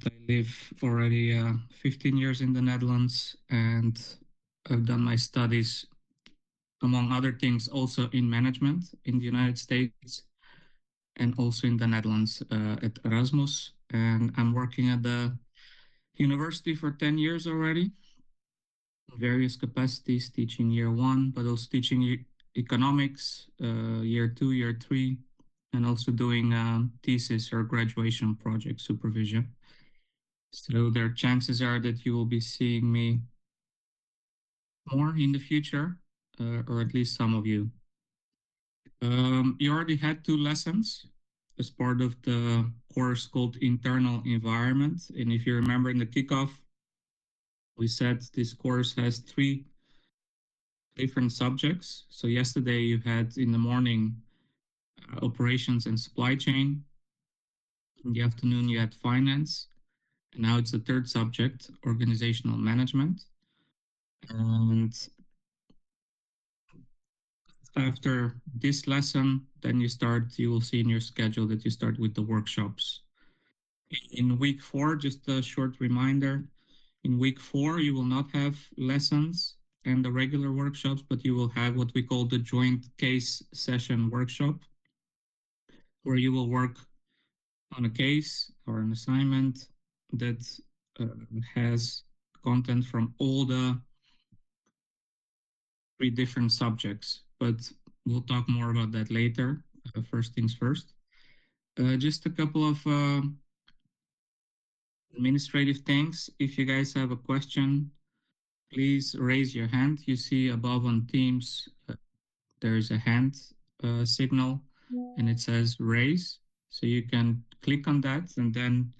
I live already 15 years in the Netherlands, and I've done my studies, among other things, also in management in the United States and also in the Netherlands at Erasmus. And I'm working at the university for 10 years already, in various capacities, teaching year one, but also teaching economics, year two, year three, and also doing thesis or graduation project supervision. So there chances are that you will be seeing me more in the future, or at least some of you. You already had two lessons as part of the course called Internal Environment. And if you remember in the kickoff, we said this course has three different subjects. So yesterday you had in the morning operations and supply chain. In the afternoon you had finance. And now it's the third subject, organizational management. And after this lesson, then you will see in your schedule that you start with the workshops. In week four, just a short reminder, in week four, you will not have lessons and the regular workshops, but you will have what we call the joint case session workshop, where you will work on a case or an assignment that has content from all the three different subjects. But we'll talk more about that later. First things first. Just a couple of administrative things. If you guys have a question, please raise your hand. You see above on Teams, there is a hand signal and it says raise. So you can click on that and then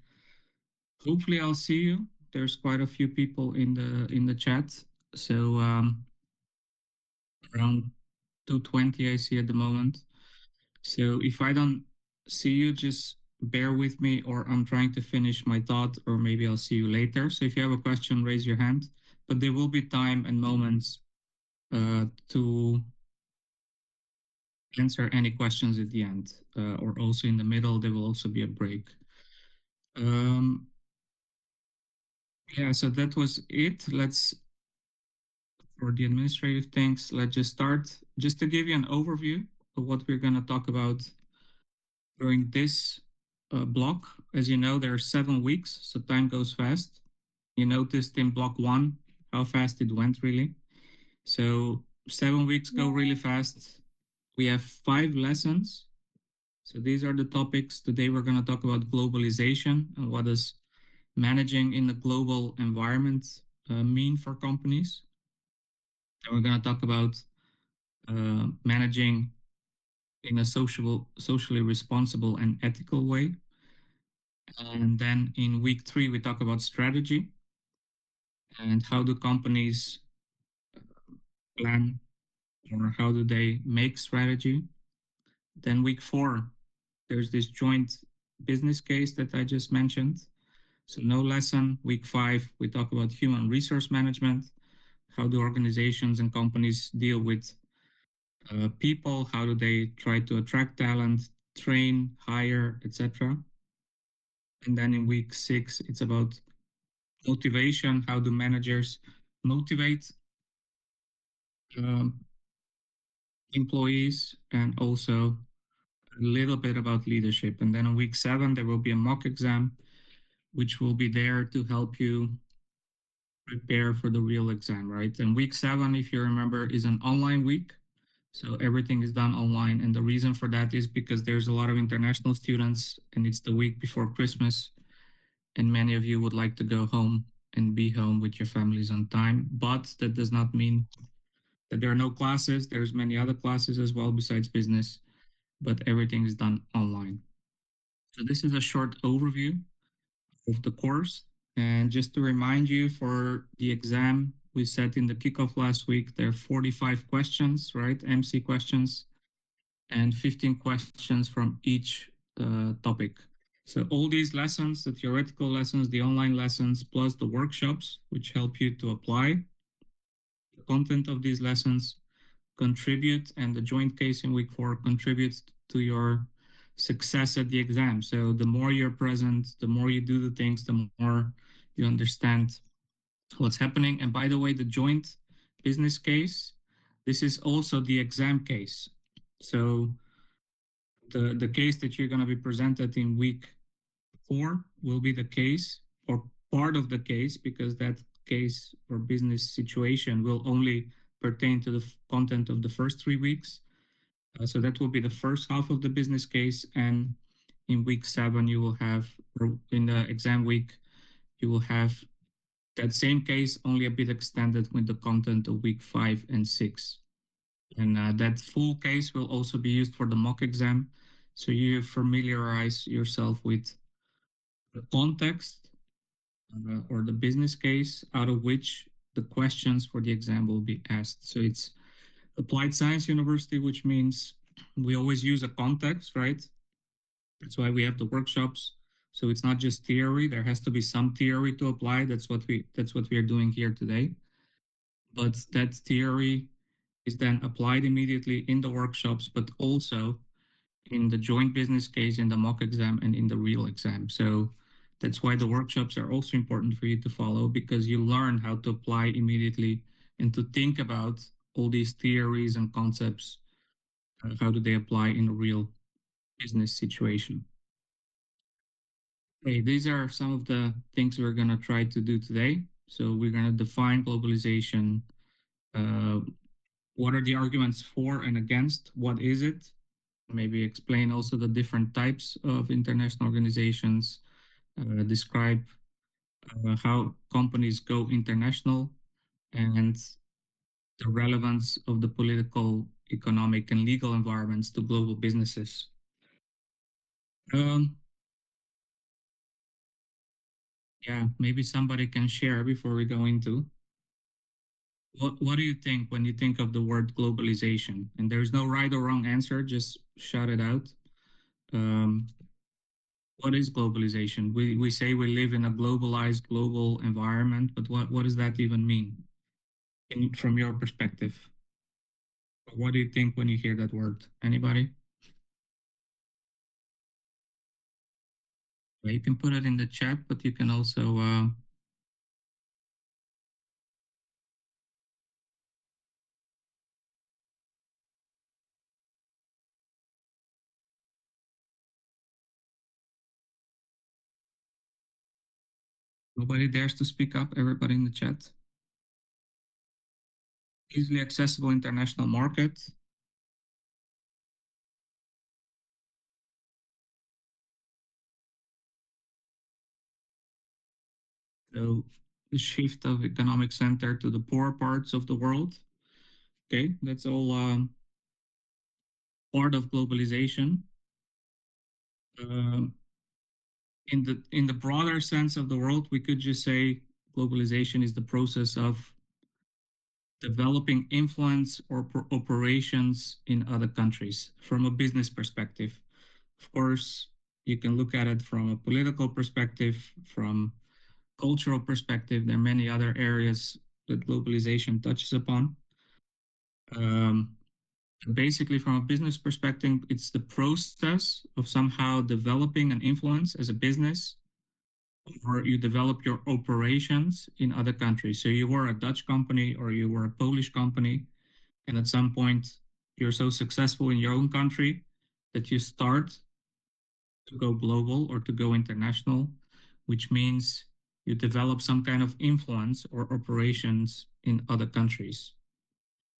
hopefully I'll see you. There's quite a few people in the chat. So around 220 I see at the moment. So if I don't see you, just bear with me, or I'm trying to finish my thought, or maybe I'll see you later. So if you have a question, raise your hand. But there will be time and moments to answer any questions at the end, or also in the middle, there will also be a break. Um, yeah, so that was it. For the administrative things, let's just start. Just to give you an overview of what we're going to talk about during this block. As you know, there are 7 weeks, so time goes fast. You noticed in block one how fast it went, really. So 7 weeks go really fast. We have 5 lessons. So these are the topics. Today we're going to talk about globalization and what does managing in the global environment mean for companies. Then we're going to talk about managing in a socially responsible and ethical way. And then in week 3, we talk about strategy and how do companies plan, or how do they make strategy. Then week 4, there's this joint business case that I just mentioned. So no lesson. Week 5, we talk about human resource management. How do organizations and companies deal with people? How do they try to attract talent, train, hire, etc.? And then in week 6, it's about motivation. How do managers motivate um, employees, and also a little bit about leadership. And then in week 7, there will be a mock exam, which will be there to help you prepare for the real exam, right? And week 7, if you remember, is an online week. So everything is done online. And the reason for that is because there's a lot of international students and it's the week before Christmas. And many of you would like to go home and be home with your families on time. But that does not mean that there are no classes. There's many other classes as well besides business, but everything is done online. So this is a short overview of the course. And just to remind you, for the exam we set in the kickoff last week, there are 45 questions, right? MC questions, and 15 questions from each topic. So all these lessons, the theoretical lessons, the online lessons, plus the workshops, which help you to apply the content of these lessons, contribute, and the joint case in week 4 contributes to your success at the exam. So the more you're present, the more you do the things, the more you understand what's happening. And by the way, the joint business case, this is also the exam case. So the case that you're going to be presented in week 4 will be the case or part of the case, because that case or business situation will only pertain to the content of the first 3 weeks. So that will be the first half of the business case. And in week 7, you will have, or in the exam week, you will have that same case, only a bit extended with the content of week 5 and 6. And that full case will also be used for the mock exam. So you familiarize yourself with the context or the business case out of which the questions for the exam will be asked. So it's applied science university, which means we always use a context, right? That's why we have the workshops. So it's not just theory. There has to be some theory to apply. That's what we are doing here today. But that theory is then applied immediately in the workshops, but also in the joint business case, in the mock exam, and in the real exam. So that's why the workshops are also important for you to follow, because you learn how to apply immediately and to think about all these theories and concepts. How do they apply in a real business situation? Okay, these are some of the things we're going to try to do today. So we're going to define globalization. Uh, what are the arguments for and against? What is it? Maybe explain also the different types of international organizations, describe how companies go international, and the relevance of the political, economic, and legal environments to global businesses. Um, yeah, maybe somebody can share before we go into. What do you think when you think of the word globalization? And there's no right or wrong answer, just shout it out. Um, what is globalization? We say we live in a globalized global environment, but what does that even mean from your perspective? What do you think when you hear that word? Anybody? Yeah, you can put it in the chat, but you can also nobody dares to speak up. Everybody in the chat. Easily accessible international market. So the shift of economic center to the poor parts of the world. Okay, that's all part of globalization. Um, in the broader sense of the world, we could just say globalization is the process of developing influence or operations in other countries from a business perspective. Of course, you can look at it from a political perspective, from cultural perspective. There are many other areas that globalization touches upon. Um, Basically, from a business perspective, it's the process of somehow developing an influence as a business, or you develop your operations in other countries. So you were a Dutch company or you were a Polish company, and at some point you're so successful in your own country that you start to go global or to go international, which means you develop some kind of influence or operations in other countries.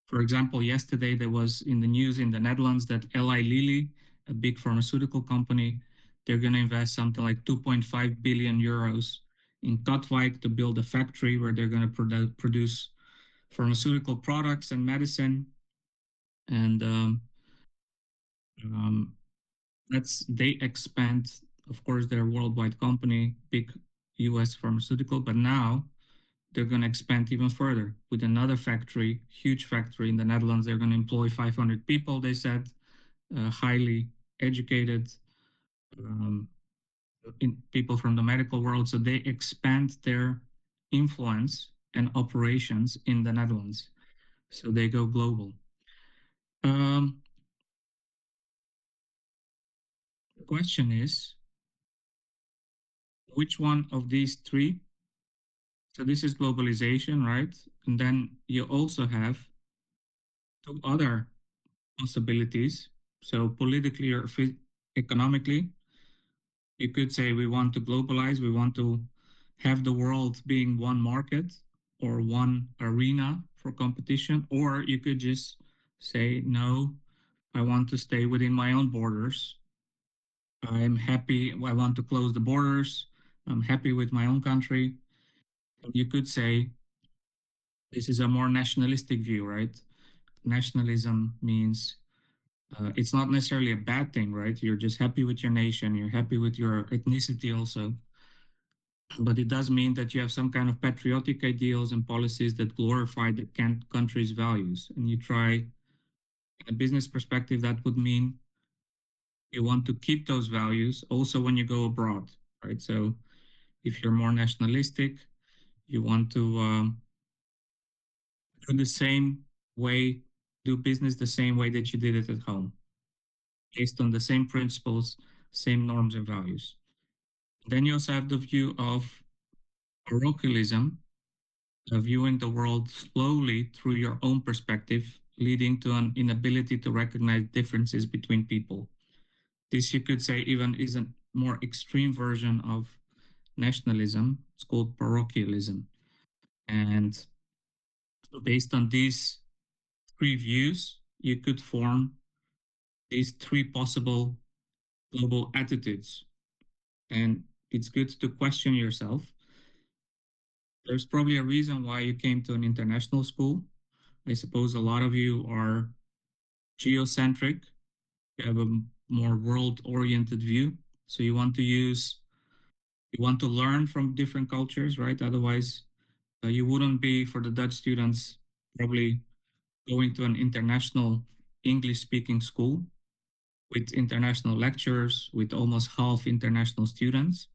For example, yesterday there was in the news in the Netherlands that Eli Lilly, a big pharmaceutical company, they're going to invest something like 2.5 billion euros in Katwijk to build a factory where they're going to produce pharmaceutical products and medicine. And um, they expand. Of course, they're a worldwide company, big US pharmaceutical, but now they're going to expand even further with another factory, huge factory in the Netherlands. They're going to employ 500 people, they said, highly educated um, people from the medical world. So they expand their influence and operations in the Netherlands. So they go global. Um, The question is, which one of these three? So this is globalization, right? And then you also have two other possibilities. So politically or economically, you could say we want to globalize, we want to have the world being one market or one arena for competition, or you could just say, no, I want to stay within my own borders. I'm happy. I want to close the borders. I'm happy with my own country. You could say this is a more nationalistic view, right? Nationalism means it's not necessarily a bad thing, right? You're just happy with your nation, you're happy with your ethnicity also. But it does mean that you have some kind of patriotic ideals and policies that glorify the country's values. And you try, in a business perspective, that would mean you want to keep those values also when you go abroad, right? So if you're more nationalistic, you want to do the same way, do business the same way that you did it at home, based on the same principles, same norms and values. Then you also have the view of parochialism, viewing the world slowly through your own perspective, leading to an inability to recognize differences between people. This, you could say, even is a more extreme version of nationalism. It's called parochialism. And based on these three views, you could form these three possible global attitudes. And it's good to question yourself. There's probably a reason why you came to an international school. I suppose a lot of you are geocentric. You have a more world-oriented view. So you want to learn from different cultures, right? Otherwise, you wouldn't be, for the Dutch students, probably going to an international English-speaking school with international lecturers, with almost half international students.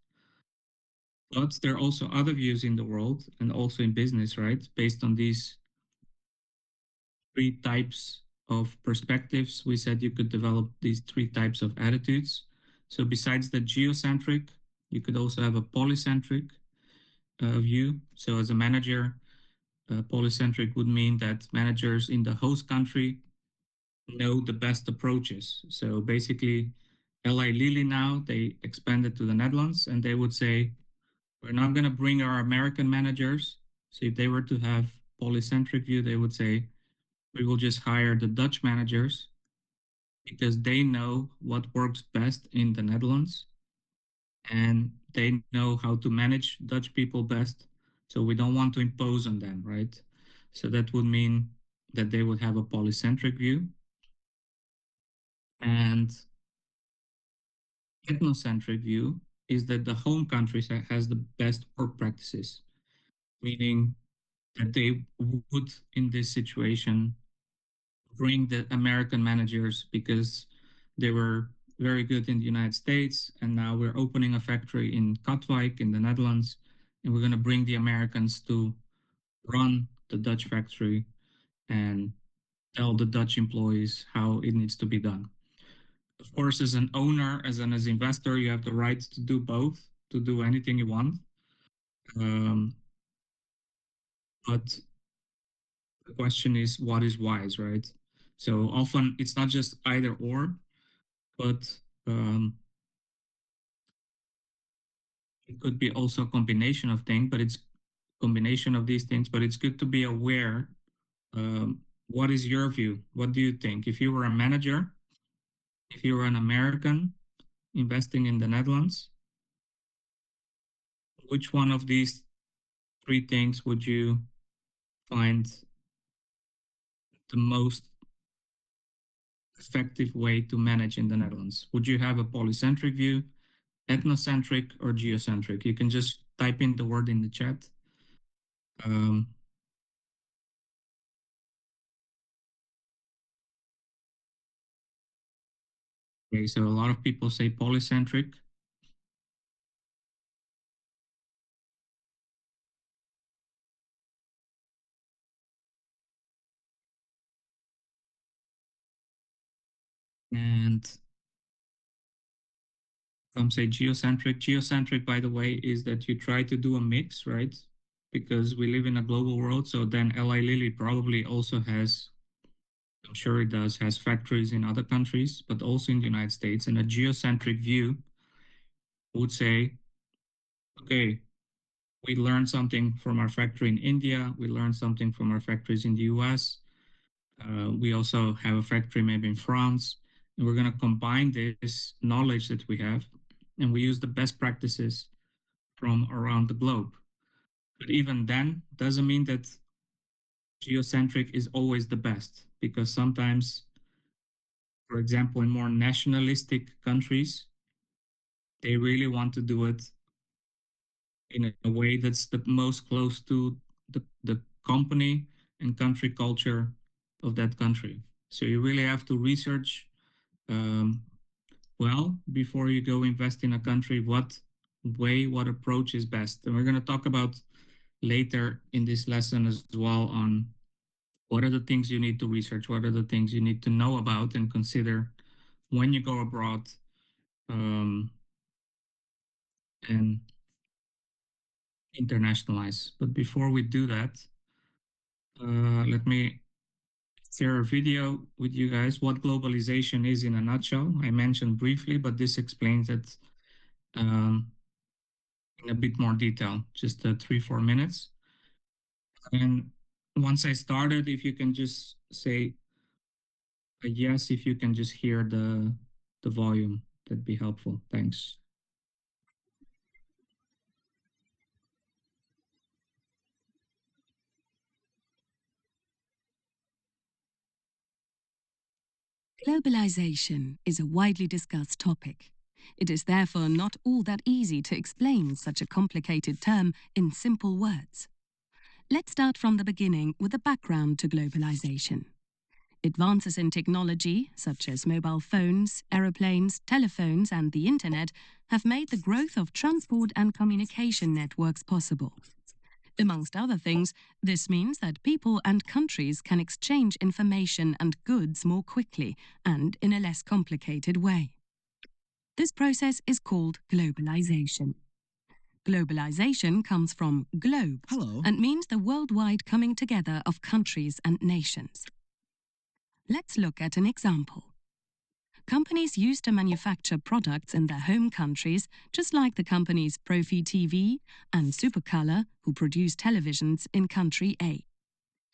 But there are also other views in the world and also in business, right? Based on these three types of perspectives, we said you could develop these three types of attitudes. So besides the geocentric, you could also have a polycentric view. So as a manager, polycentric would mean that managers in the host country know the best approaches. So basically, Eli Lilly now, they expanded to the Netherlands and they would say, we're not going to bring our American managers. So if they were to have polycentric view, they would say, we will just hire the Dutch managers because they know what works best in the Netherlands and they know how to manage Dutch people best. So we don't want to impose on them, right? So that would mean that they would have a polycentric view. And ethnocentric view is that the home country has the best work practices, meaning that they would, in this situation, bring the American managers because they were very good in the United States, and now we're opening a factory in Katwijk in the Netherlands, and we're going to bring the Americans to run the Dutch factory and tell the Dutch employees how it needs to be done. Of course, as an owner, as investor, you have the right to do both, to do anything you want. Um, but the question is, what is wise, right? So often it's not just either or, but it could be also a combination of things, but it's combination of these things. But it's good to be aware. What is your view? What do you think? If you were a manager, if you were an American investing in the Netherlands, which one of these three things would you find the most effective way to manage in the Netherlands? Would you have a polycentric view, ethnocentric, or geocentric? You can just type in the word in the chat. Um, okay, so a lot of people say polycentric, and Some say geocentric. Geocentric, by the way, is that you try to do a mix, right? Because we live in a global world. So then Eli Lilly probably also has, I'm sure it does, has factories in other countries, but also in the United States. And a geocentric view would say, okay, we learned something from our factory in India. We learned something from our factories in the US. We also have a factory maybe in France. And we're going to combine this knowledge that we have and we use the best practices from around the globe. But even then, doesn't mean that geocentric is always the best because sometimes, for example, in more nationalistic countries, they really want to do it in a way that's the most close to the company and country culture of that country. So you really have to research um, well before you go invest in a country what way, what approach is best. And we're going to talk about later in this lesson as well on what are the things you need to research, what are the things you need to know about and consider when you go abroad um, and internationalize. But before we do that, let me share a video with you guys what globalization is in a nutshell. I mentioned briefly, but this explains it um, in a bit more detail, just 3-4 minutes. And once I started, if you can just say a yes, if you can just hear the volume, that'd be helpful. Thanks. Globalization is a widely discussed topic. It is therefore not all that easy to explain such a complicated term in simple words. Let's start from the beginning with the background to globalization. Advances in technology, such as mobile phones, aeroplanes, telephones, and the internet, have made the growth of transport and communication networks possible. Amongst other things, this means that people and countries can exchange information and goods more quickly and in a less complicated way. This process is called globalization. Globalization comes from globe and means the worldwide coming together of countries and nations. Let's look at an example. Companies used to manufacture products in their home countries, just like the companies Profi TV and Supercolor, who produce televisions in country A.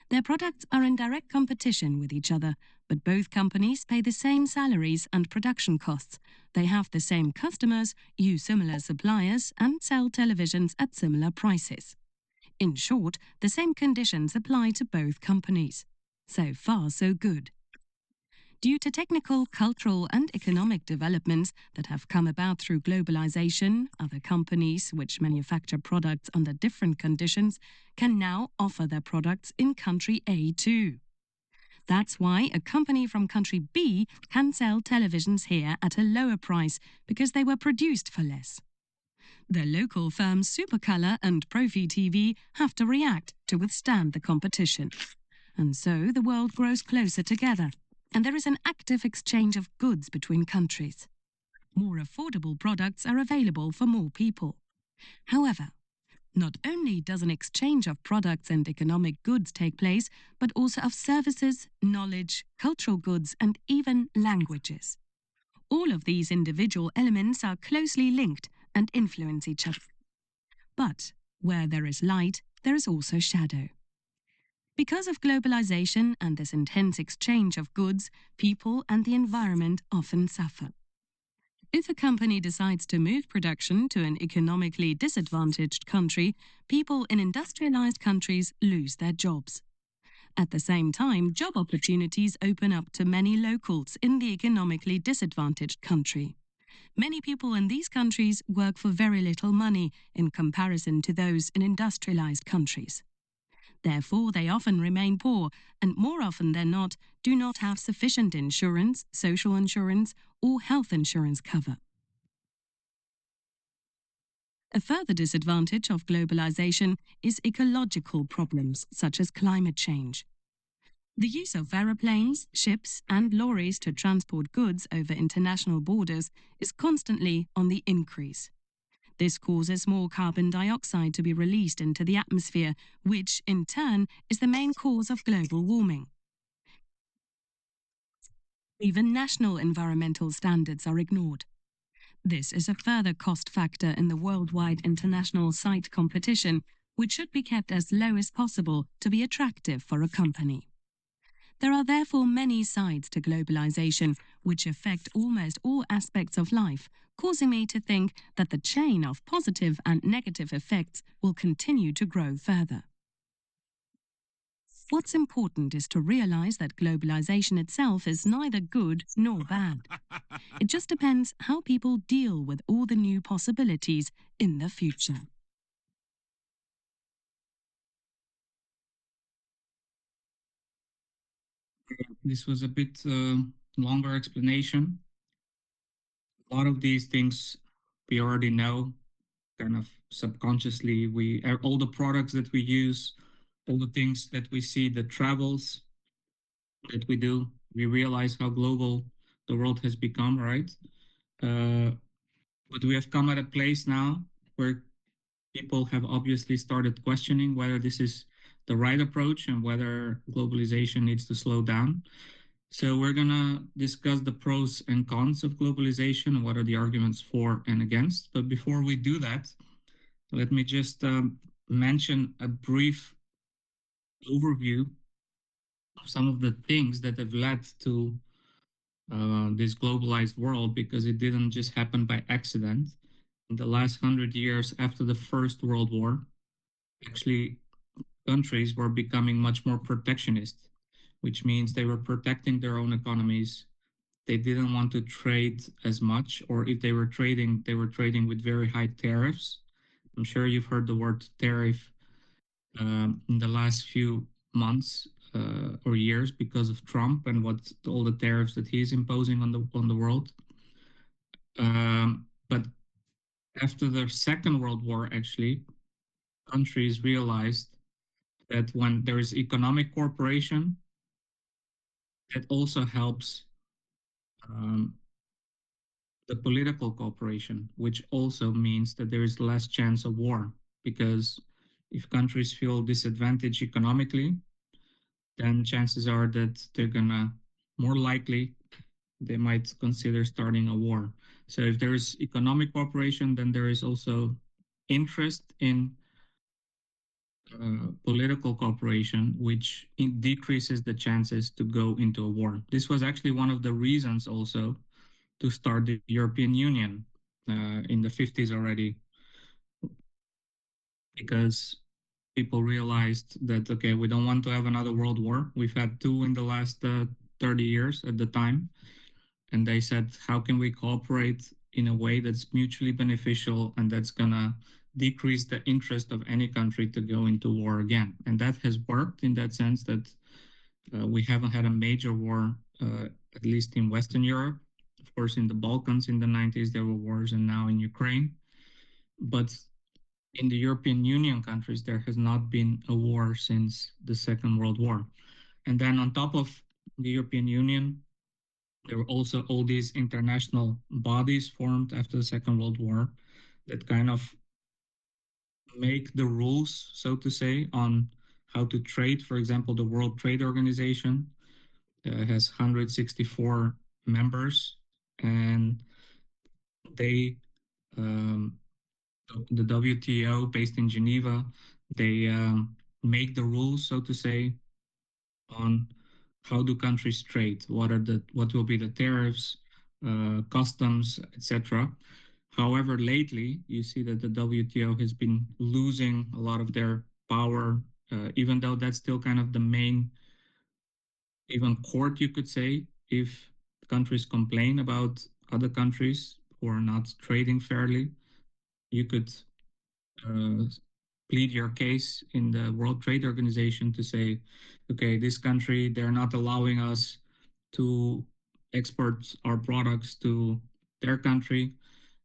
Their products are in direct competition with each other, but both companies pay the same salaries and production costs. They have the same customers, use similar suppliers, and sell televisions at similar prices. In short, the same conditions apply to both companies. So far, so good. Due to technical, cultural, and economic developments that have come about through globalization, other companies which manufacture products under different conditions can now offer their products in country A too. That's why a company from country B can sell televisions here at a lower price because they were produced for less. The local firms Supercolor and Profi TV have to react to withstand the competition. And so the world grows closer together, and there is an active exchange of goods between countries. More affordable products are available for more people. However, not only does an exchange of products and economic goods take place, but also of services, knowledge, cultural goods, and even languages. All of these individual elements are closely linked and influence each other. But where there is light, there is also shadow. Because of globalization and this intense exchange of goods, people and the environment often suffer. If a company decides to move production to an economically disadvantaged country, people in industrialized countries lose their jobs. At the same time, job opportunities open up to many locals in the economically disadvantaged country. Many people in these countries work for very little money in comparison to those in industrialized countries. Therefore, they often remain poor and more often than not do not have sufficient insurance, social insurance, or health insurance cover. A further disadvantage of globalization is ecological problems such as climate change. The use of aeroplanes, ships, and lorries to transport goods over international borders is constantly on the increase. This causes more carbon dioxide to be released into the atmosphere, which, in turn, is the main cause of global warming. Even national environmental standards are ignored. This is a further cost factor in the worldwide international site competition, which should be kept as low as possible to be attractive for a company. There are therefore many sides to globalization which affect almost all aspects of life, causing me to think that the chain of positive and negative effects will continue to grow further. What's important is to realize that globalization itself is neither good nor bad. It just depends how people deal with all the new possibilities in the future. This was a bit longer explanation. A lot of these things we already know, kind of subconsciously. All the products that we use, all the things that we see, the travels that we do, we realize how global the world has become, right? Uh, but we have come at a place now where people have obviously started questioning whether this is the right approach and whether globalization needs to slow down. So we're going to discuss the pros and cons of globalization and what are the arguments for and against. But before we do that, let me just mention a brief overview of some of the things that have led to this globalized world, because it didn't just happen by accident. In the last 100 years after the First World War, actually countries were becoming much more protectionist, which means they were protecting their own economies. They didn't want to trade as much, or if they were trading, they were trading with very high tariffs. I'm sure you've heard the word tariff in the last few months or years because of Trump and what all the tariffs that he's imposing on the world. But after the Second World War, actually, countries realized that when there is economic cooperation, that also helps um, the political cooperation, which also means that there is less chance of war. Because if countries feel disadvantaged economically, then chances are that they're gonna more likely they might consider starting a war. So if there is economic cooperation, then there is also interest in political cooperation, which decreases the chances to go into a war. This was actually one of the reasons also to start the European Union in the 50s already, because people realized that, okay, we don't want to have another world war. We've had two in the last 30 years at the time. And they said, how can we cooperate in a way that's mutually beneficial and that's going to decrease the interest of any country to go into war again? And that has worked in that sense that we haven't had a major war, at least in Western Europe. Of course, in the Balkans in the 90s, there were wars, and now in Ukraine. But in the European Union countries, there has not been a war since the Second World War. And then on top of the European Union, there were also all these international bodies formed after the Second World War that kind of make the rules, so to say, on how to trade. For example, the World Trade Organization has 164 members, and they, um, the WTO, based in Geneva, they make the rules, so to say, on how do countries trade, what will be the tariffs, customs, etc. However, lately you see that the WTO has been losing a lot of their power, even though that's still kind of the main, even court, you could say, if countries complain about other countries who are not trading fairly, you could uh, plead your case in the World Trade Organization to say, okay, this country, they're not allowing us to export our products to their country.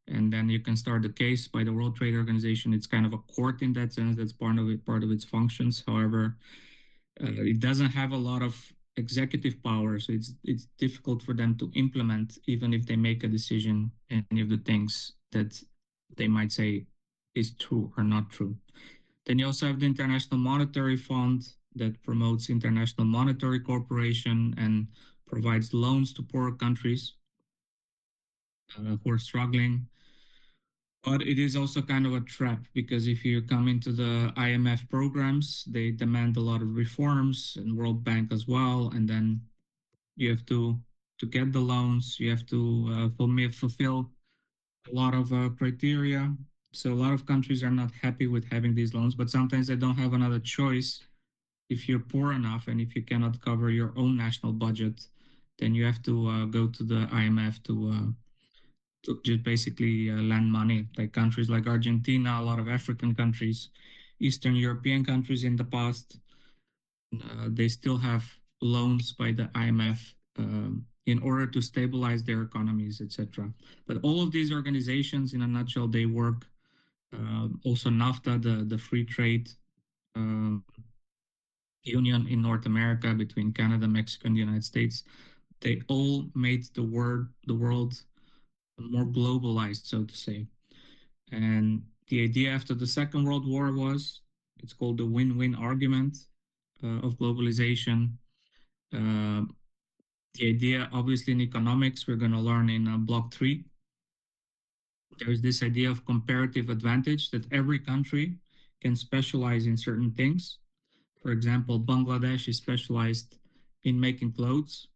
And then you can start the case by the World Trade Organization. It's kind of a court in that sense. That's part of it, part of its functions. However, it doesn't have a lot of executive power, so it's difficult for them to implement, even if they make a decision, any of the things that they might say is true or not true. Then you also have the International Monetary Fund that promotes international monetary cooperation and provides loans to poor countries who are struggling. But it is also kind of a trap because if you come into the IMF programs, they demand a lot of reforms and World Bank as well. And then you have to get the loans, you have to fulfill a lot of criteria. So a lot of countries are not happy with having these loans, but sometimes they don't have another choice. If you're poor enough and if you cannot cover your own national budget, then you have to go to the IMF to just basically lend money. Like countries like Argentina, a lot of African countries, Eastern European countries in the past, they still have loans by the IMF in order to stabilize their economies, etc. But all of these organizations, in a nutshell, they work. Also, NAFTA, the free trade um, union in North America between Canada, Mexico, and the United States, they all made the world more globalized, so to say. And the idea after the Second World War was it's called the win-win argument of globalization. Uh, the idea, obviously, in economics, we're going to learn in block three. There's this idea of comparative advantage that every country can specialize in certain things. For example, Bangladesh is specialized in making clothes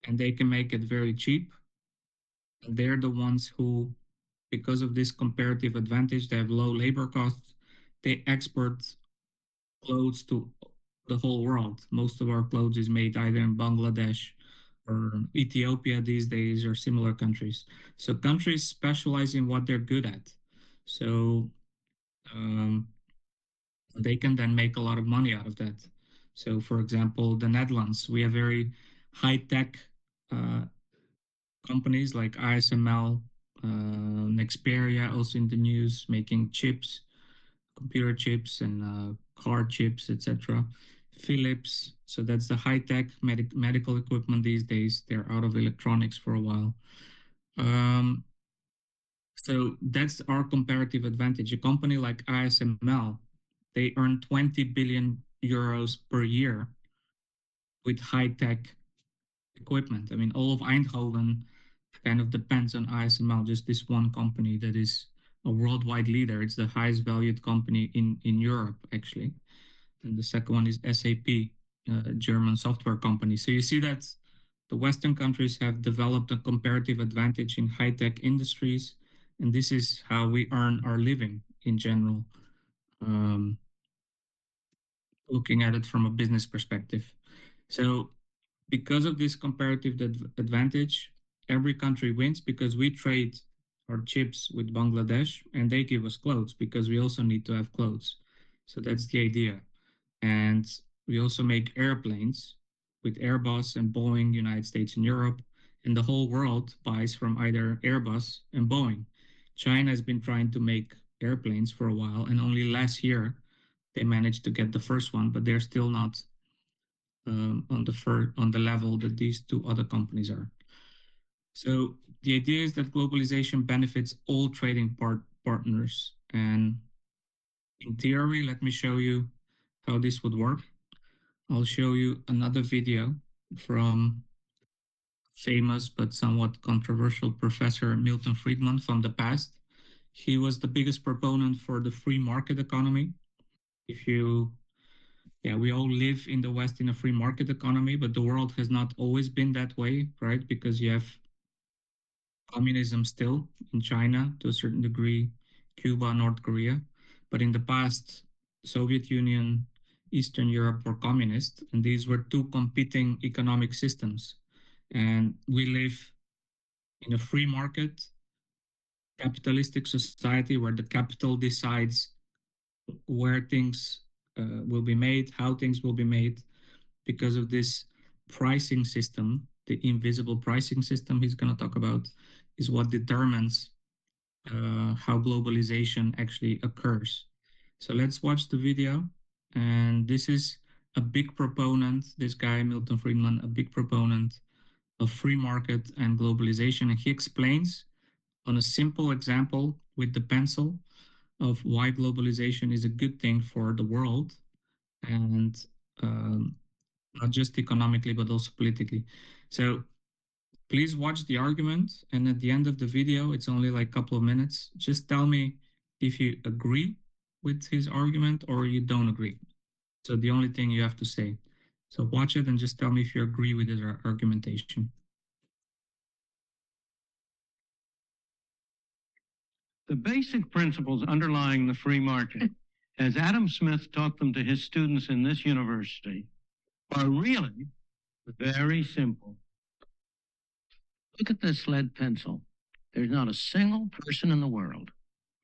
and they can make it very cheap. And they're the ones who, because of this comparative advantage, they have low labor costs. They export clothes to the whole world. Most of our clothes is made either in Bangladesh or Ethiopia these days or similar countries. So countries specialize in what they're good at. So um, they can then make a lot of money out of that. So, for example, the Netherlands, we have very high tech uh, companies like ASML, Nexperia, also in the news, making chips, computer chips, and car chips, etc. Philips, so that's the high tech medical equipment these days. They're out of electronics for a while. Um, so that's our comparative advantage. A company like ASML, they earn 20 billion euros per year with high tech equipment. I mean, all of Eindhoven kind of depends on ASML, just this one company that is a worldwide leader. It's the highest valued company in Europe, actually. And the second one is SAP, a German software company. So you see that the Western countries have developed a comparative advantage in high tech industries. And this is how we earn our living in general, um, looking at it from a business perspective. So because of this comparative advantage, every country wins because we trade our chips with Bangladesh and they give us clothes because we also need to have clothes. So that's the idea. And we also make airplanes with Airbus and Boeing, United States and Europe. And the whole world buys from either Airbus and Boeing. China has been trying to make airplanes for a while, and only last year they managed to get the first one, but they're still not on the level that these two other companies are. So the idea is that globalization benefits all trading partners. And in theory, let me show you how this would work. I'll show you another video from famous but somewhat controversial professor Milton Friedman from the past. He was the biggest proponent for the free market economy. If you Yeah, we all live in the West in a free market economy, but the world has not always been that way, right? Because you have communism still in China to a certain degree, Cuba, North Korea. But in the past, Soviet Union, Eastern Europe were communist, and these were two competing economic systems. And we live in a free market, capitalistic society where the capital decides where things will be made, how things will be made, because of this pricing system, the invisible pricing system he's going to talk about, is what determines how globalization actually occurs. So let's watch the video. And this is a big proponent, this guy, Milton Friedman, a big proponent of free market and globalization. And he explains on a simple example with the pencil of why globalization is a good thing for the world, and not just economically, but also politically. So please watch the argument. And at the end of the video, it's only like a couple of minutes. Just tell me if you agree with his argument or you don't agree. So the only thing you have to say. So watch it and just tell me if you agree with his argumentation. The basic principles underlying the free market, as Adam Smith taught them to his students in this university, are really very simple. Look at this lead pencil. There's not a single person in the world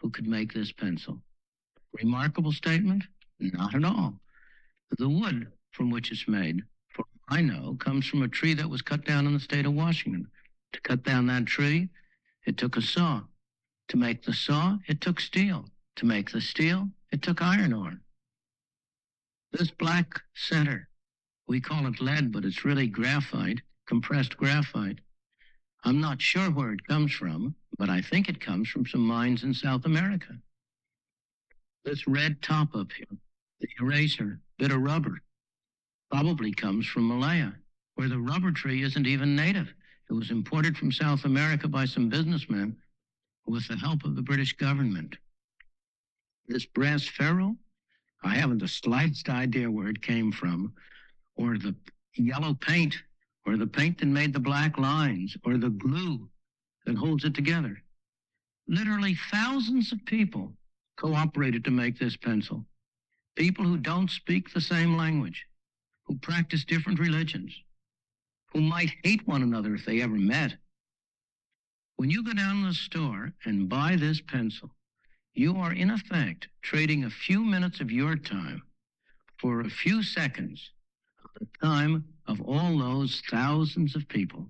who could make this pencil. Remarkable statement? Not at all. The wood from which it's made, for all I know, comes from a tree that was cut down in the state of Washington. To cut down that tree, it took a saw. To make the saw, it took steel. To make the steel, it took iron ore. This black center, we call it lead, but it's really graphite, compressed graphite. I'm not sure where it comes from, but I think it comes from some mines in South America. This red top up here, the eraser, bit of rubber, probably comes from Malaya, where the rubber tree isn't even native. It was imported from South America by some businessmen with the help of the British government. This brass ferrule, I haven't the slightest idea where it came from, or the yellow paint, or the paint that made the black lines, or the glue that holds it together. Literally thousands of people cooperated to make this pencil. People who don't speak the same language, who practice different religions, who might hate one another if they ever met. When you go down to the store and buy this pencil, you are in effect trading a few minutes of your time for a few seconds of the time of all those thousands of people.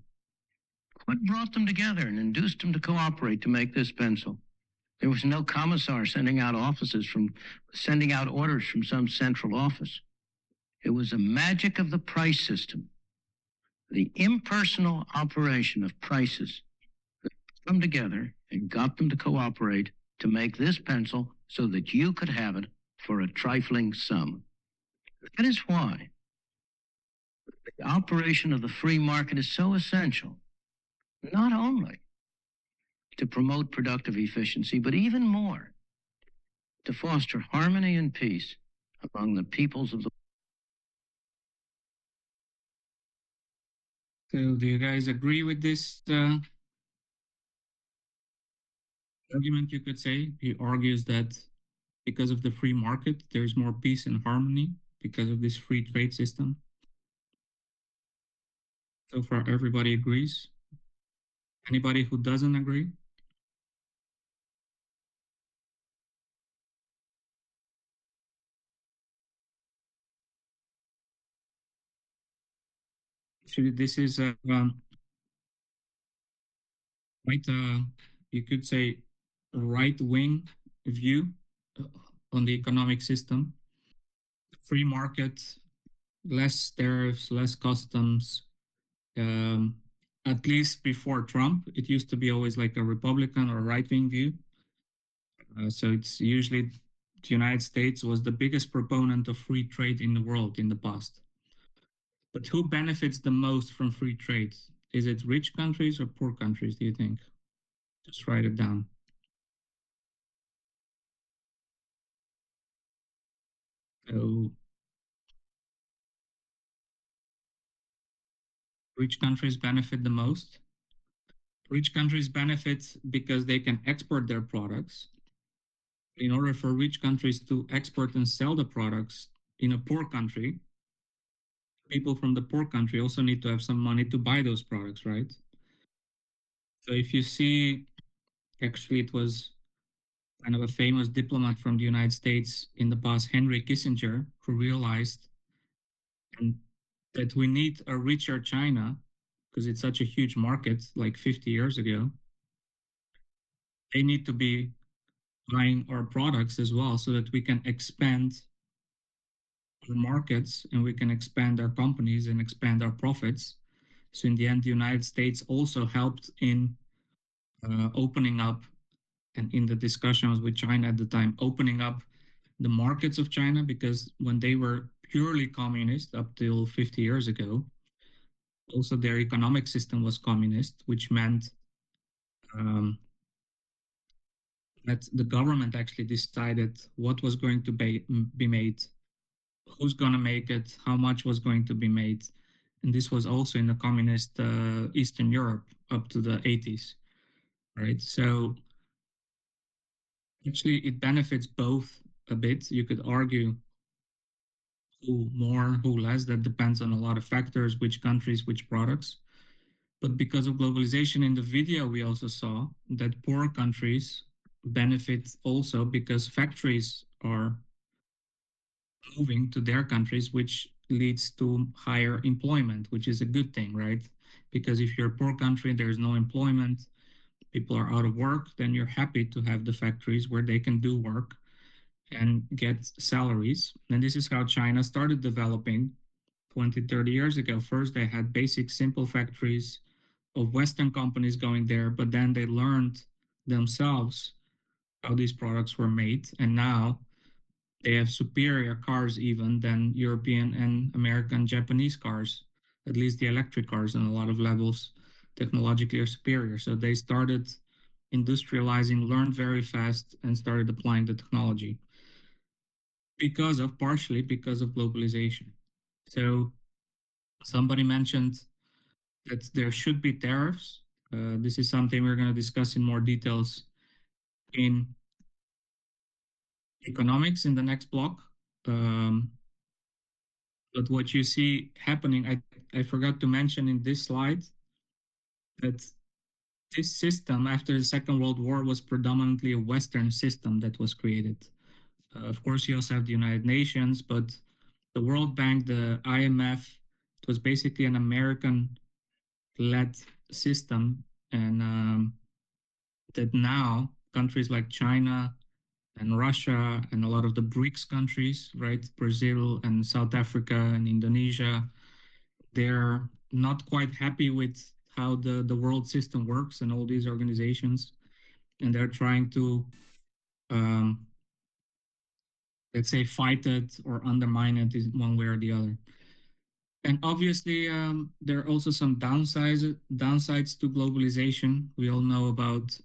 What brought them together and induced them to cooperate to make this pencil? There was no commissar sending out orders from some central office. It was a magic of the price system, the impersonal operation of prices that come together and got them to cooperate to make this pencil so that you could have it for a trifling sum. That is why the operation of the free market is so essential, not only to promote productive efficiency, but even more, to foster harmony and peace among the peoples of the So do you guys agree with this argument, you could say? He argues that because of the free market, there's more peace and harmony because of this free trade system. So far, everybody agrees. Anybody who doesn't agree? Actually, this is quite, you could say, a right-wing view on the economic system. Free market, less tariffs, less customs. At least before Trump, it used to be always like a Republican or right-wing view. So it's usually the United States was the biggest proponent of free trade in the world in the past. But who benefits the most from free trade? Is it rich countries or poor countries, do you think? Just write it down. So rich countries benefit the most. Rich countries benefit because they can export their products. In order for rich countries to export and sell the products in a poor country, people from the poor country also need to have some money to buy those products, right? So if you see, actually, it was kind of a famous diplomat from the United States in the past, Henry Kissinger, who realized that we need a richer China because it's such a huge market, like 50 years ago. They need to be buying our products as well so that we can expand our markets and we can expand our companies and expand our profits. So in the end, the United States also helped in opening up, and in the discussions with China at the time, opening up the markets of China, because when they were purely communist up till 50 years ago, also their economic system was communist, which meant um, that the government actually decided what was going to be made, who's going to make it, how much was going to be made. And this was also in the communist Eastern Europe up to the 80s, right? So actually it benefits both a bit. You could argue who more, who less. That depends on a lot of factors, which countries, which products. But because of globalization in the video, we also saw that poor countries benefit also because factories are moving to their countries, which leads to higher employment, which is a good thing, right? Because if you're a poor country, there's no employment, people are out of work, then you're happy to have the factories where they can do work and get salaries. And this is how China started developing 20, 30 years ago. First, they had basic, simple factories of Western companies going there, but then they learned themselves how these products were made. And now they have superior cars even than European and American, Japanese cars. At least the electric cars on a lot of levels technologically are superior. So they started industrializing, learned very fast, and started applying the technology partially because of globalization. So somebody mentioned that there should be tariffs. This is something we're going to discuss in more details in economics in the next block. But what you see happening, I forgot to mention in this slide that this system after the Second World War was predominantly a Western system that was created. Of course, you also have the United Nations, but the World Bank, the IMF, it was basically an American-led system, and that now countries like China and Russia and a lot of the BRICS countries, right, Brazil and South Africa and Indonesia, they're not quite happy with how the world system works and all these organizations, and they're trying to um, let's say fight it or undermine it in one way or the other. And obviously, there are also some downsides to globalization. We all know about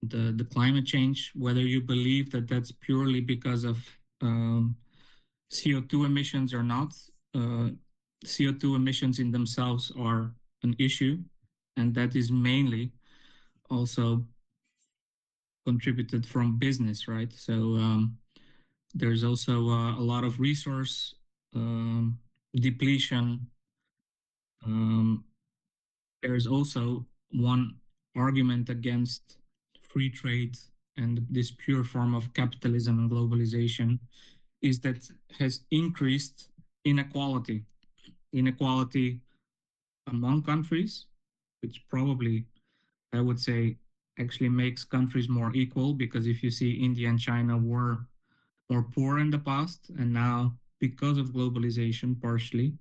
the climate change. Whether you believe that that's purely because of CO2 emissions or not, CO2 emissions in themselves are an issue, and that is mainly also contributed from business, right? So there's also a lot of resource depletion. Um, there's also one argument against free trade and this pure form of capitalism and globalization is that has increased inequality. Inequality among countries, which probably I would say actually makes countries more equal, because if you see India and China were more poor in the past, and now because of globalization partially,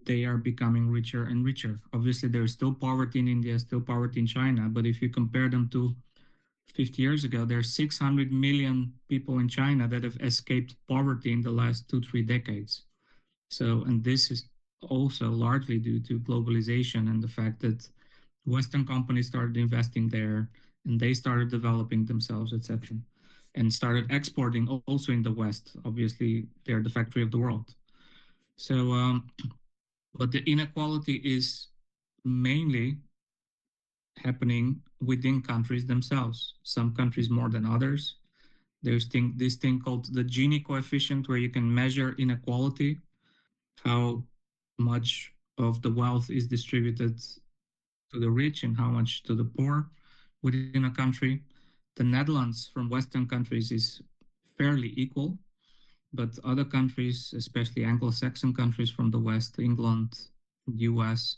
they are becoming richer and richer. Obviously, there's still poverty in India, still poverty in China, but if you compare them to 50 years ago, there's 600 million people in China that have escaped poverty in the last 2, 3 decades. So, and this is also largely due to globalization and the fact that Western companies started investing there and they started developing themselves, etc., and started exporting also in the West. Obviously, they're the factory of the world. So, but the inequality is mainly happening within countries themselves. Some countries more than others. There's this thing called the Gini coefficient, where you can measure inequality, how much of the wealth is distributed to the rich and how much to the poor within a country. The Netherlands from Western countries is fairly equal, but other countries, especially Anglo-Saxon countries from the West, England, US,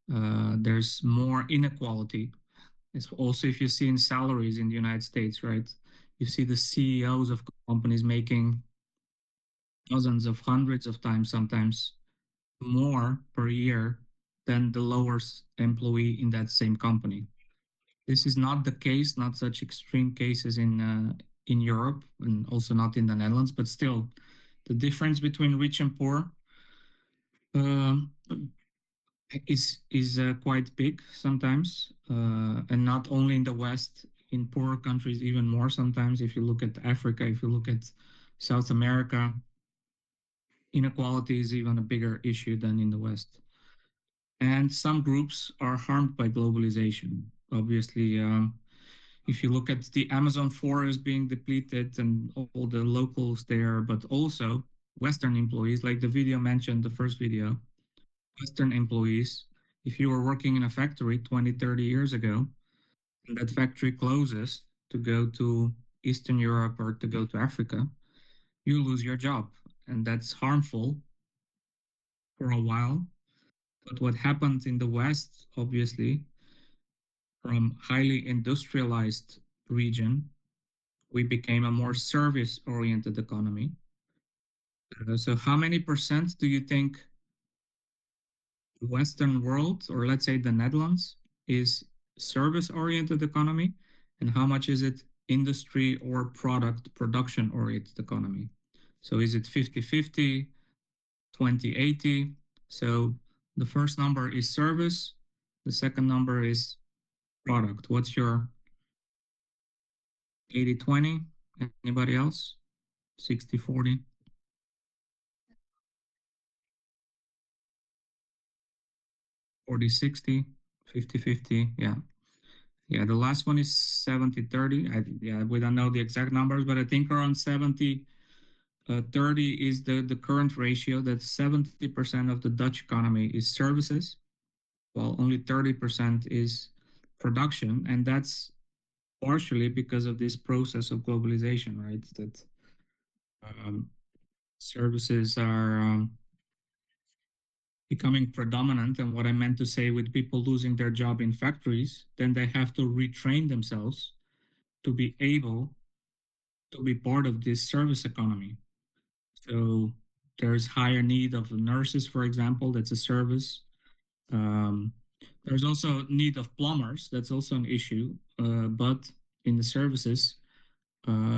there's more inequality. It's also, if you see in salaries in the United States, right? You see the CEOs of companies making dozens of hundreds of times, sometimes more per year than the lowest employee in that same company. This is not the case, not such extreme cases in Europe and also not in the Netherlands, but still, the difference between rich and poor um, is quite big sometimes, and not only in the West, in poorer countries even more sometimes. If you look at Africa, if you look at South America, inequality is even a bigger issue than in the West. And some groups are harmed by globalization. Obviously, if you look at the Amazon forest being depleted and all the locals there, but also Western employees, like the video mentioned, the first video, Western employees, if you were working in a factory 20, 30 years ago, and that factory closes to go to Eastern Europe or to go to Africa, you lose your job. And that's harmful for a while. But what happened in the West, obviously, from highly industrialized region, we became a more service-oriented economy. So how many percent do you think the Western world, or let's say the Netherlands, is service-oriented economy, and how much is it industry or product production-oriented economy? So is it 50-50, 20-80? So the first number is service, the second number is product. What's your 80-20? Anybody else? 60-40? 40-60? 50-50? Yeah. Yeah, the last one is 70-30. Yeah, we don't know the exact numbers, but I think around 70-30 is the current ratio, that 70% of the Dutch economy is services, while only 30% is production. And that's partially because of this process of globalization, right? That um, services are becoming predominant. And what I meant to say with people losing their job in factories, then they have to retrain themselves to be able to be part of this service economy. So there's higher need of nurses, for example, that's a service. Um, there's also need of plumbers, that's also an issue. But in the services,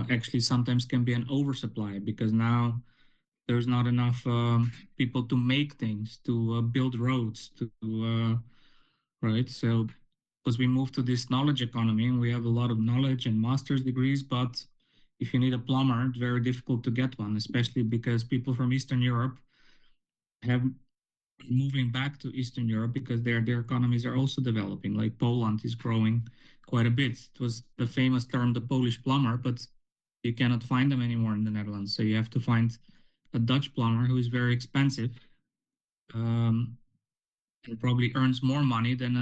actually sometimes can be an oversupply because now there's not enough people to make things, to build roads, to right. So because we move to this knowledge economy and we have a lot of knowledge and master's degrees, but if you need a plumber, it's very difficult to get one, especially because people from Eastern Europe have moving back to Eastern Europe because their economies are also developing. Like Poland is growing quite a bit. It was the famous term, the Polish plumber, but you cannot find them anymore in the Netherlands. So you have to find a Dutch plumber who is very expensive, um, and probably earns more money than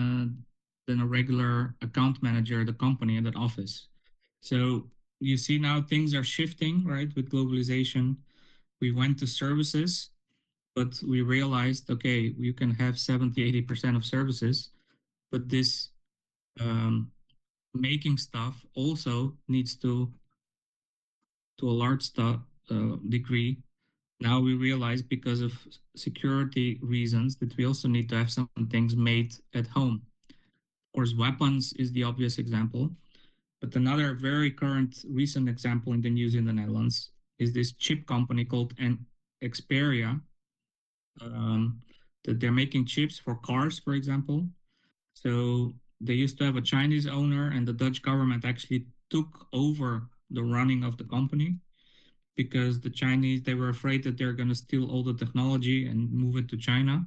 a regular account manager at the company at that office. So you see now things are shifting, right? With globalization, we went to services, but we realized, okay, you can have 70-80% of services, but this um, making stuff also needs to a large degree. Now we realize because of security reasons that we also need to have some things made at home. Of course, weapons is the obvious example, but another very current recent example in the news in the Netherlands is this chip company called Xperia, um, that they're making chips for cars, for example. So they used to have a Chinese owner, and the Dutch government actually took over the running of the company because the Chinese, they were afraid that they're going to steal all the technology and move it to China,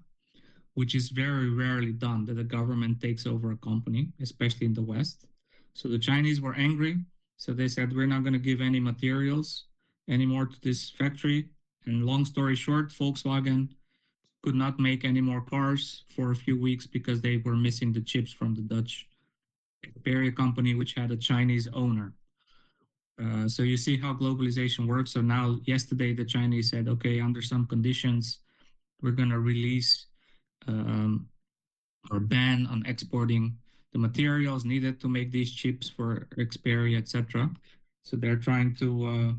which is very rarely done, that the government takes over a company, especially in the West. So the Chinese were angry. So they said, we're not going to give any materials anymore to this factory. And long story short, Volkswagen could not make any more cars for a few weeks because they were missing the chips from the Dutch Xperia company, which had a Chinese owner. So you see how globalization works. So now, yesterday, the Chinese said, okay, under some conditions, we're going to release um, or ban on exporting the materials needed to make these chips for Xperia, etc. So they're trying to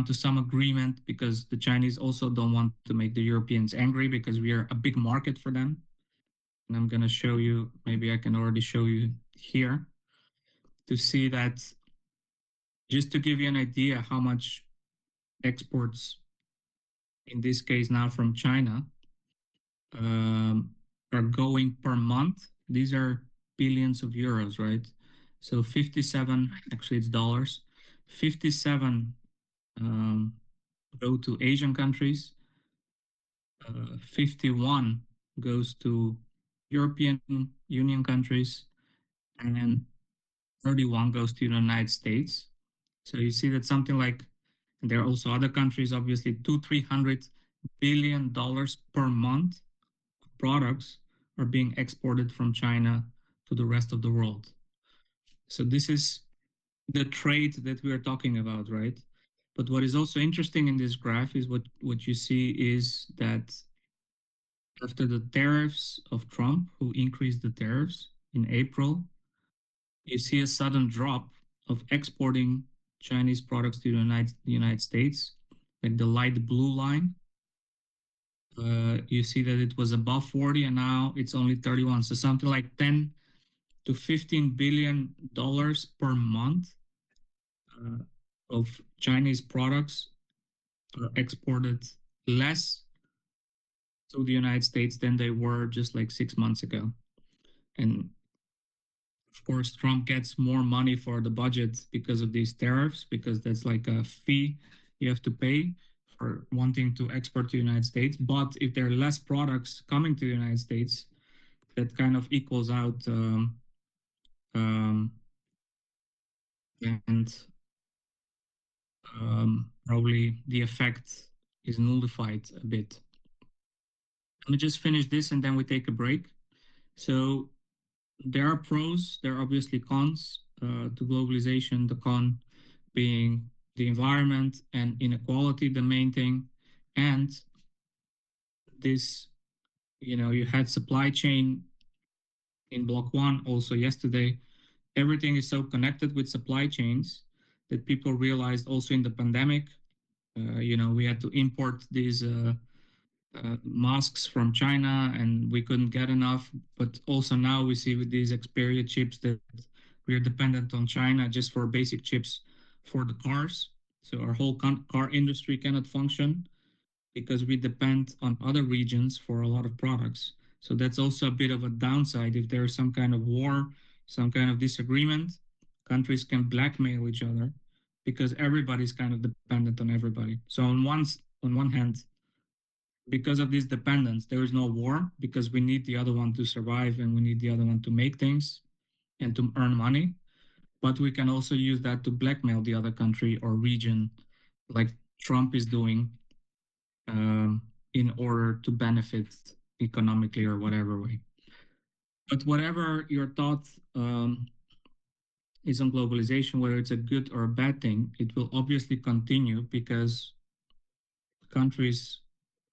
come to some agreement because the Chinese also don't want to make the Europeans angry because we are a big market for them. And I'm going to show you, maybe I can already show you here to see that, just to give you an idea how much exports, in this case now from China, are going per month. These are billions of euros, right? So 57, actually it's dollars, 57 go to Asian countries, 51 goes to European Union countries, and then 31 goes to the United States. So you see that something like, and there are also other countries, obviously, $300 billion per month of products are being exported from China to the rest of the world. So this is the trade that we are talking about, right? But what is also interesting in this graph is what you see is that after the tariffs of Trump, who increased the tariffs in April, you see a sudden drop of exporting Chinese products to the United States, like the light blue line. You see that it was above 40 and now it's only 31. So something like 10 to $15 billion per month of Chinese products are exported less to the United States than they were just like 6 months ago. And of course, Trump gets more money for the budget because of these tariffs, because that's like a fee you have to pay for wanting to export to the United States. But if there are less products coming to the United States, that kind of equals out, and probably the effect is nullified a bit. Let me just finish this and then we take a break. So there are pros, there are obviously cons to globalization, the con being the environment and inequality, the main thing. And this, you had supply chain in block one also yesterday. Everything is so connected with supply chains that people realized also in the pandemic. We had to import these masks from China and we couldn't get enough. But also now we see with these Xperia chips that we are dependent on China just for basic chips for the cars. So our whole car industry cannot function because we depend on other regions for a lot of products. So that's also a bit of a downside. If there's some kind of war, some kind of disagreement, countries can blackmail each other because everybody's kind of dependent on everybody. So on one hand, because of this dependence, there is no war because we need the other one to survive and we need the other one to make things and to earn money. But we can also use that to blackmail the other country or region, like Trump is doing, in order to benefit economically or whatever way. But whatever your thought is on globalization, whether it's a good or a bad thing, it will obviously continue because countries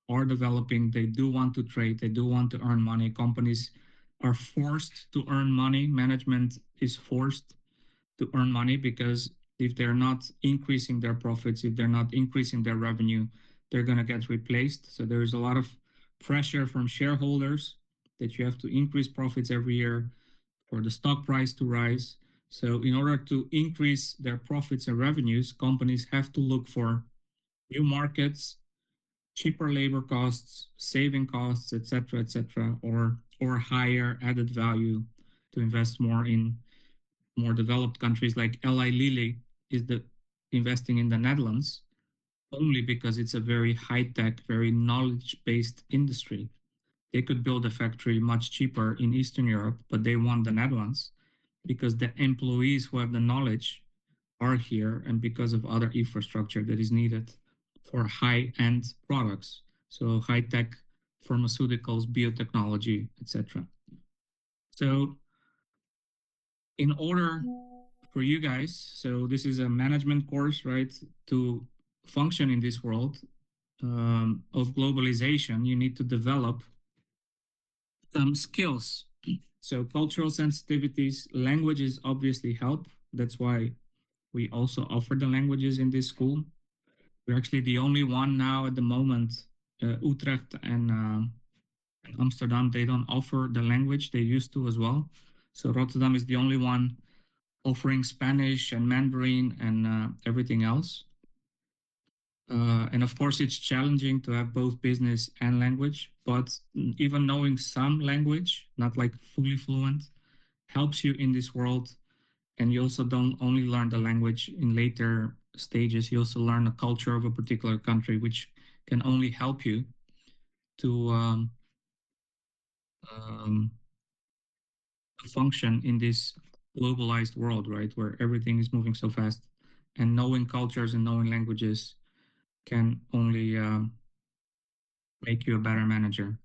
are developing, they do want to trade, they do want to earn money. Companies are forced to earn money. Management is forced to earn money because if they're not increasing their profits, if they're not increasing their revenue, they're going to get replaced. So there's a lot of pressure from shareholders that you have to increase profits every year for the stock price to rise. So in order to increase their profits and revenues, companies have to look for new markets, cheaper labor costs, saving costs, etc., or higher added value to invest more in more developed countries. Like Eli Lilly is investing in the Netherlands only because it's a very high-tech, very knowledge-based industry. They could build a factory much cheaper in Eastern Europe, but they want the Netherlands because the employees who have the knowledge are here and because of other infrastructure that is needed for high-end products. So high-tech pharmaceuticals, biotechnology, etc. So in order for you guys, so this is a management course, right? To function in this world of globalization, you need to develop some skills. So cultural sensitivities, languages obviously help. That's why we also offer the languages in this school. We're actually the only one now at the moment. Utrecht and Amsterdam, they don't offer the language. They used to as well. So Rotterdam is the only one offering Spanish and Mandarin and everything else. And of course, it's challenging to have both business and language, but even knowing some language, not like fully fluent, helps you in this world. And you also don't only learn the language in later stages, you also learn the culture of a particular country, which can only help you to um, function in this globalized world, right, where everything is moving so fast. And knowing cultures and knowing languages can only make you a better manager.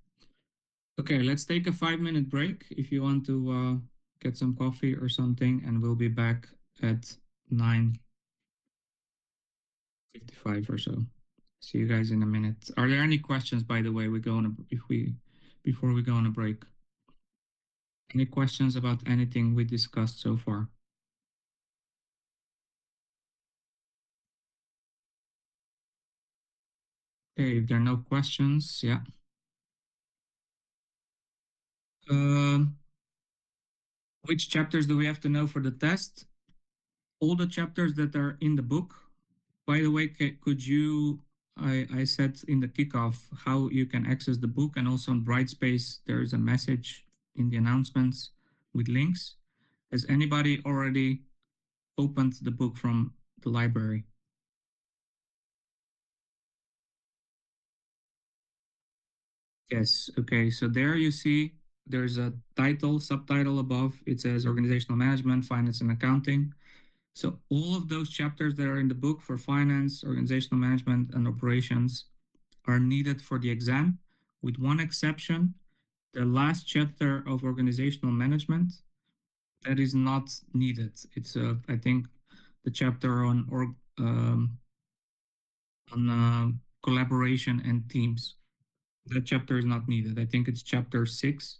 Okay, let's take a 5-minute break if you want to get some coffee or something, and we'll be back at 9:55 or so. See you guys in a minute. Are there any questions, by the way, before we go on a break? Any questions about anything we discussed so far? Okay, if there are no questions, yeah. Um, which chapters do we have to know for the test? All the chapters that are in the book. By the way, could you, I said in the kickoff how you can access the book, and also on Brightspace, there is a message in the announcements with links. Has anybody already opened the book from the library? Yes, okay, so there you see there's a subtitle above. It says Organizational Management, Finance and Accounting. So all of those chapters that are in the book for finance, organizational management, and operations are needed for the exam, with one exception, the last chapter of organizational management, that is not needed. It's, I think, the chapter on collaboration and teams. That chapter is not needed. I think it's chapter 6.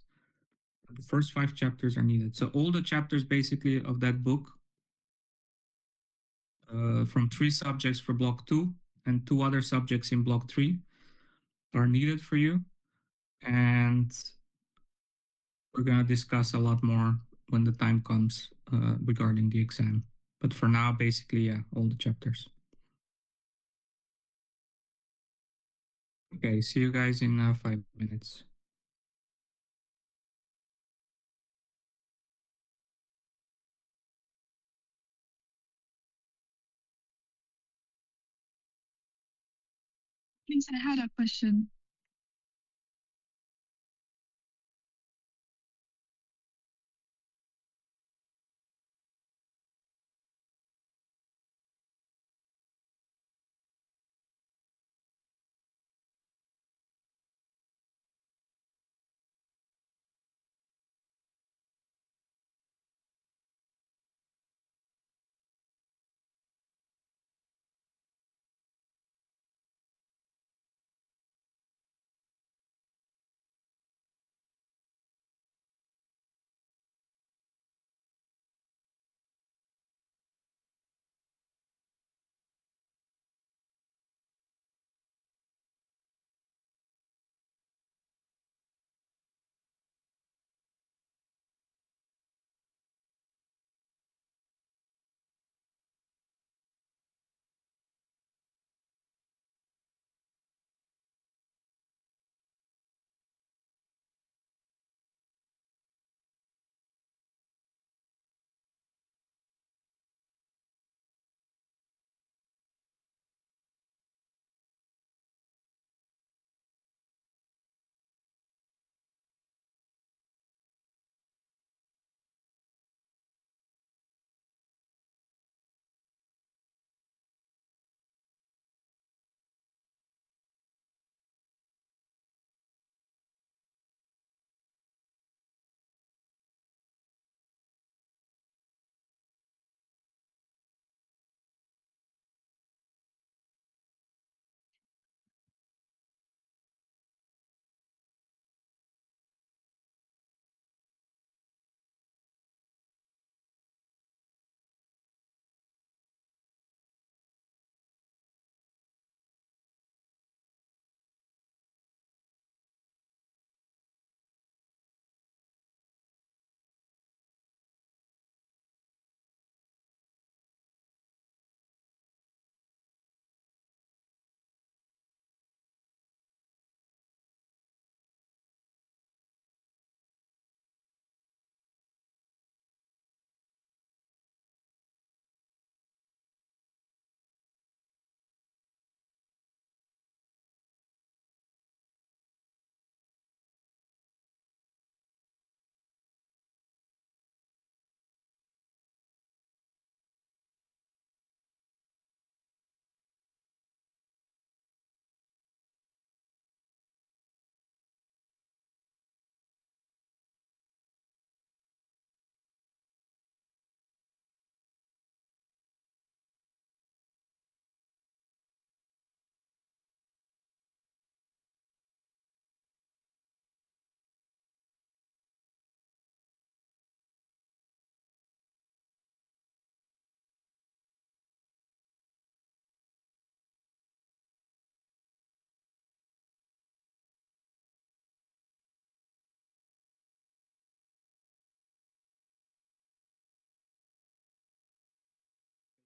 The first 5 chapters are needed. So all the chapters basically of that book, from 3 subjects for block 2 and 2 other subjects in block 3, are needed for you. And we're going to discuss a lot more when the time comes regarding the exam. But for now, basically, yeah, all the chapters. Okay, see you guys in 5 minutes. Please, I had a question.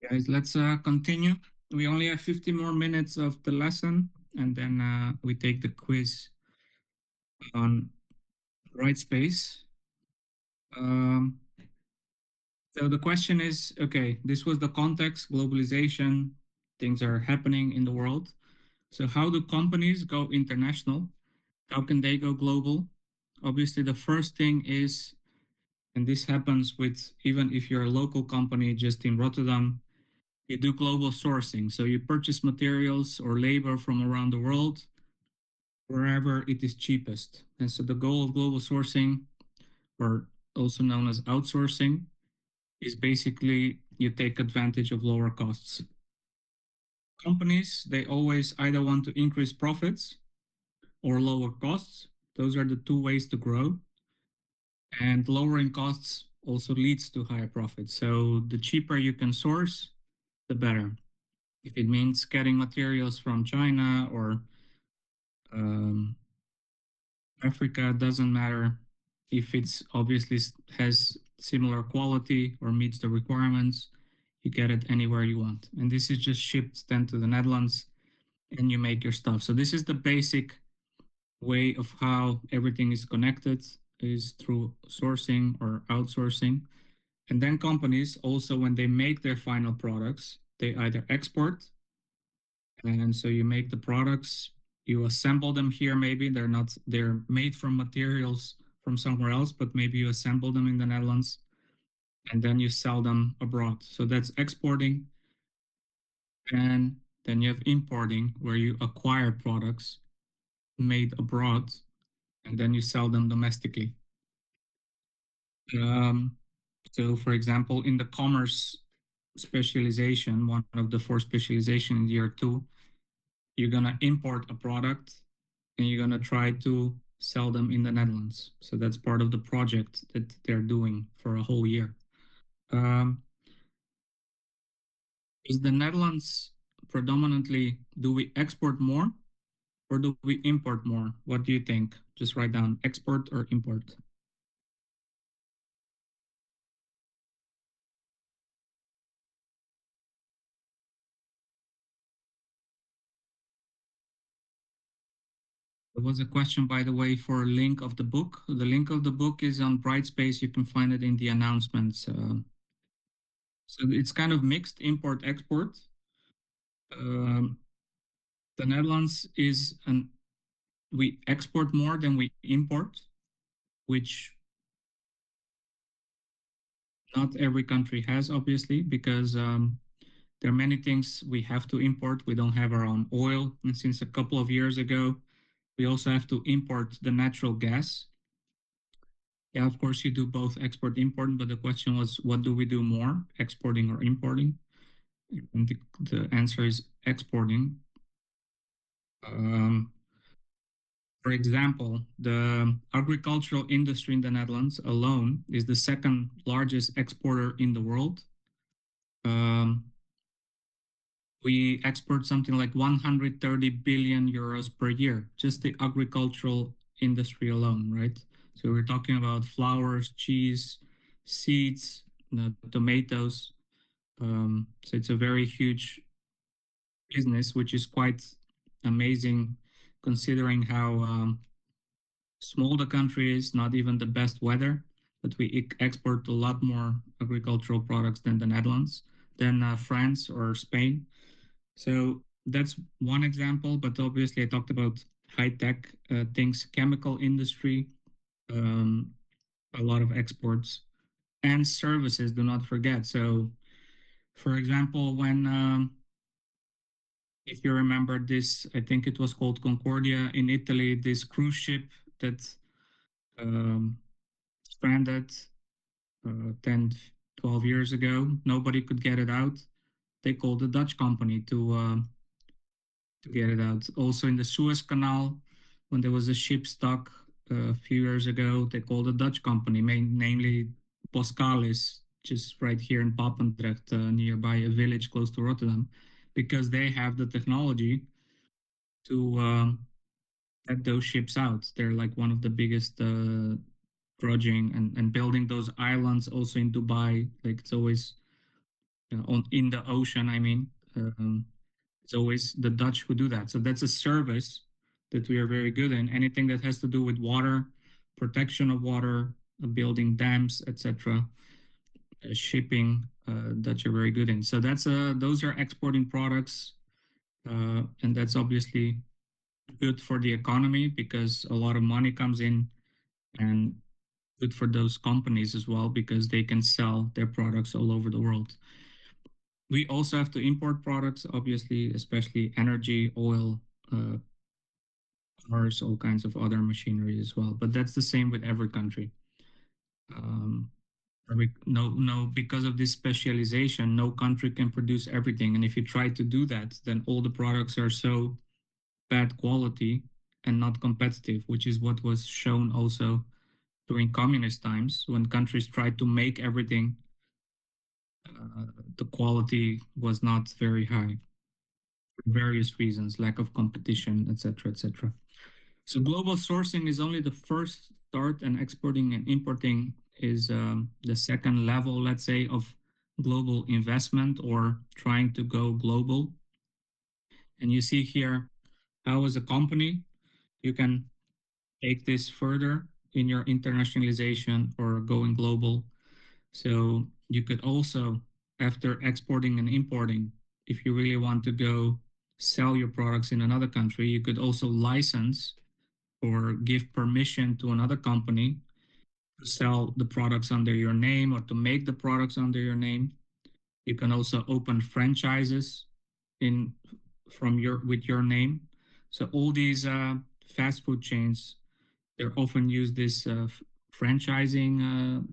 Guys, let's continue. We only have 50 more minutes of the lesson, and then we take the quiz on Brightspace. Um, so the question is, okay, this was the context, globalization, things are happening in the world. So how do companies go international? How can they go global? Obviously, the first thing is, and this happens with even if you're a local company just in Rotterdam, you do global sourcing. So you purchase materials or labor from around the world wherever it is cheapest. And so the goal of global sourcing, or also known as outsourcing, is basically you take advantage of lower costs. Companies, they always either want to increase profits or lower costs. Those are the two ways to grow. And lowering costs also leads to higher profits. So the cheaper you can source, the better. If it means getting materials from China or um, Africa, doesn't matter if it's obviously has similar quality or meets the requirements. You get it anywhere you want. And this is just shipped then to the Netherlands and you make your stuff. So this is the basic way of how everything is connected is through sourcing or outsourcing. And then companies also, when they make their final products, they either export, and so you make the products, you assemble them here, maybe they're made from materials from somewhere else, but maybe you assemble them in the Netherlands and then you sell them abroad. So that's exporting. And then you have importing, where you acquire products made abroad and then you sell them domestically. Um, so, for example, in the commerce specialization, one of the four specialization in year two, you're gonna import a product and you're gonna try to sell them in the Netherlands. So that's part of the project that they're doing for a whole year. Um, is the Netherlands predominantly, do we export more or do we import more? What do you think? Just write down export or import. There was a question, by the way, for a link of the book. The link of the book is on Brightspace. You can find it in the announcements. So it's kind of mixed import export. Um, the Netherlands is an we export more than we import, which not every country has, obviously, because there are many things we have to import. We don't have our own oil, and since a couple of years ago, we also have to import the natural gas. Yeah, of course, you do both export import, but the question was, what do we do more, exporting or importing? And the answer is exporting. Um, for example, the agricultural industry in the Netherlands alone is the second largest exporter in the world. Um, we export something like 130 billion euros per year, just the agricultural industry alone, right? So we're talking about flowers, cheese, seeds, tomatoes. So it's a very huge business, which is quite amazing considering how small the country is, not even the best weather, but we export a lot more agricultural products than the Netherlands, than France or Spain. So that's one example, but obviously I talked about high tech things, chemical industry, um, a lot of exports, and services. Do not forget. So, for example, when if you remember this, I think it was called Concordia in Italy, this cruise ship that um, stranded 10, 12 years ago. Nobody could get it out. They called the Dutch company to get it out. Also in the Suez Canal, when there was a ship stuck a few years ago, they called a Dutch company, namely Boskalis, just right here in Papendrecht, nearby a village close to Rotterdam, because they have the technology to get those ships out. They're like one of the biggest dredging and building those islands also in Dubai. Like it's always in the ocean. I mean, it's always the Dutch who do that. So that's a service that we are very good in. Anything that has to do with water, protection of water, building dams, etc., shipping, that you're very good in. So those are exporting products, and that's obviously good for the economy because a lot of money comes in, and good for those companies as well because they can sell their products all over the world. We also have to import products, obviously, especially energy, oil, uh, cars, all kinds of other machinery as well. But that's the same with every country. Um, because of this specialization, no country can produce everything. And if you try to do that, then all the products are so bad quality and not competitive, which is what was shown also during communist times when countries tried to make everything. The quality was not very high for various reasons, lack of competition, etc., etc. So global sourcing is only the first start, and exporting and importing is the second level, let's say, of global investment or trying to go global. And you see here how, as a company, you can take this further in your internationalization or going global. So you could also, after exporting and importing, if you really want to go sell your products in another country, you could also license or give permission to another company to sell the products under your name or to make the products under your name. You can also open franchises in from your with your name. So all these fast food chains, they often use this franchising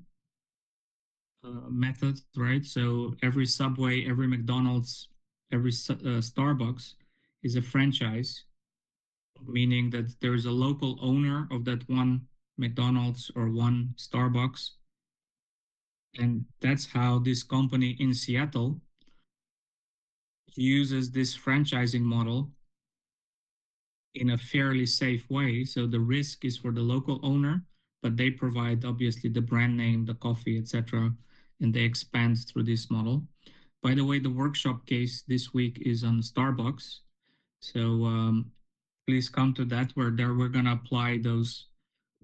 method, right? So every Subway, every McDonald's, every Starbucks is a franchise, meaning that there's a local owner of that one McDonald's or one Starbucks. And that's how this company in Seattle uses this franchising model in a fairly safe way. So the risk is for the local owner, but they provide obviously the brand name, the coffee, etc., and they expand through this model. By the way, the workshop case this week is on Starbucks. So please come to that where there we're going to apply those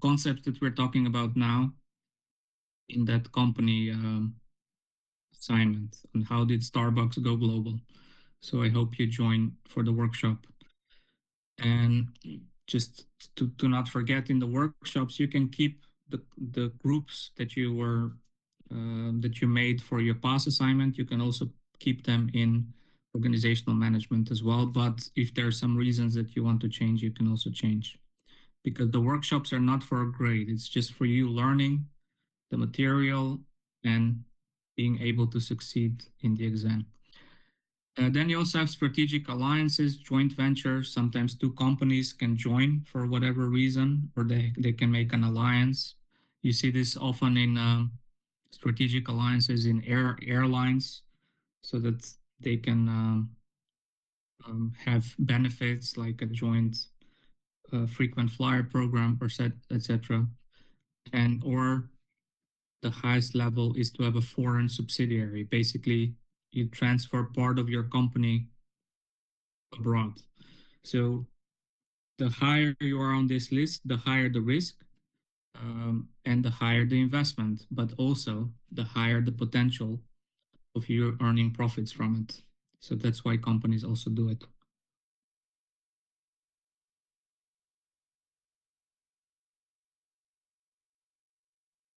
concepts that we're talking about now in that company assignment. And how did Starbucks go global? So I hope you join for the workshop. And just to not forget, in the workshops, you can keep the groups that you made for your past assignment. You can also keep them in organizational management as well. But if there are some reasons that you want to change, you can also change. Because the workshops are not for a grade. It's just for you learning the material and being able to succeed in the exam. Then you also have strategic alliances, joint ventures. Sometimes two companies can join for whatever reason, or they can make an alliance. You see this often in strategic alliances in airlines, so that they can have benefits like a joint frequent flyer program or set, etc. And or the highest level is to have a foreign subsidiary. Basically, you transfer part of your company abroad. So the higher you are on this list, the higher the risk, and the higher the investment, but also the higher the potential of you earning profits from it. So that's why companies also do it.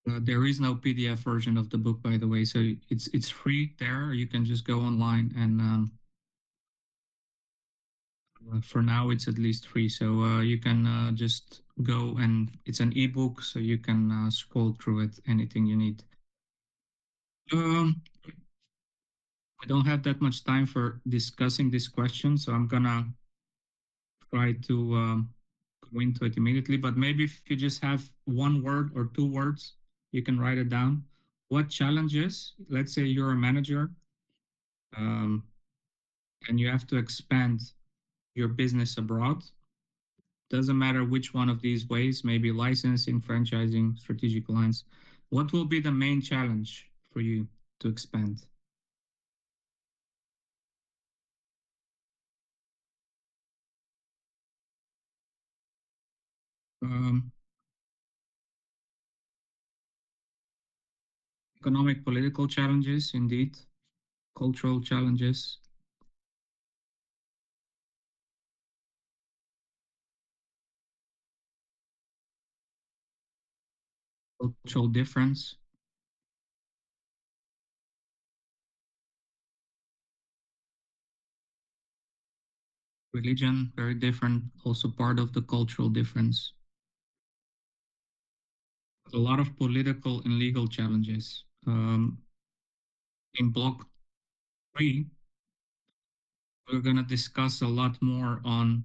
There is no PDF version of the book, by the way, so it's free there. You can just go online and for now it's at least free. So you can just go, and it's an ebook, so you can scroll through it, anything you need. I don't have that much time for discussing this question, so I'm gonna try to go into it immediately. But maybe if you just have one word or two words, you can write it down. What challenges? Let's say you're a manager, um, and you have to expand your business abroad. Doesn't matter which one of these ways, maybe licensing, franchising, strategic alliance. What will be the main challenge for you to expand? Economic, political challenges, indeed, cultural challenges, cultural difference, religion, very different, also part of the cultural difference. A lot of political and legal challenges. In block 3, we're going to discuss a lot more on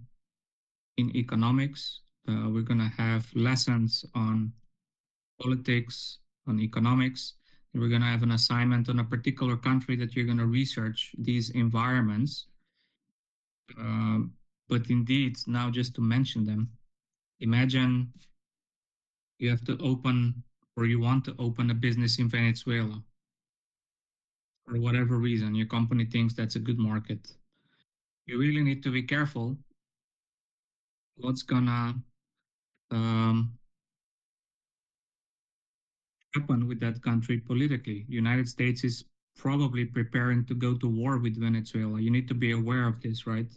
in economics. We're going to have lessons on politics, on economics. And we're going to have an assignment on a particular country that you're going to research these environments. But indeed, now just to mention them, imagine you have to open or you want to open a business in Venezuela for whatever reason. Your company thinks that's a good market. You really need to be careful what's gonna happen with that country politically. United States is probably preparing to go to war with Venezuela. You need to be aware of this, right?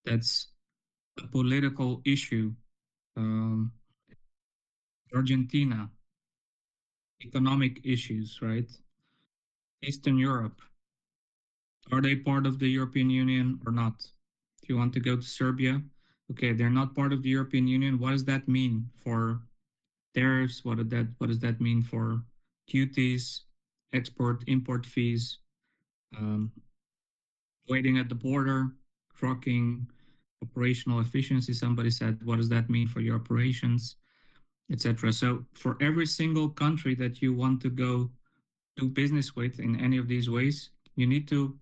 That's a political issue. Um, Argentina, economic issues, right? Eastern Europe, are they part of the European Union or not? If you want to go to Serbia, okay, they're not part of the European Union. What does that mean for tariffs? What does that mean for duties, export, import fees, um, waiting at the border, trucking, operational efficiency? Somebody said, what does that mean for your operations, etc. So for every single country that you want to go do business with in any of these ways, you need to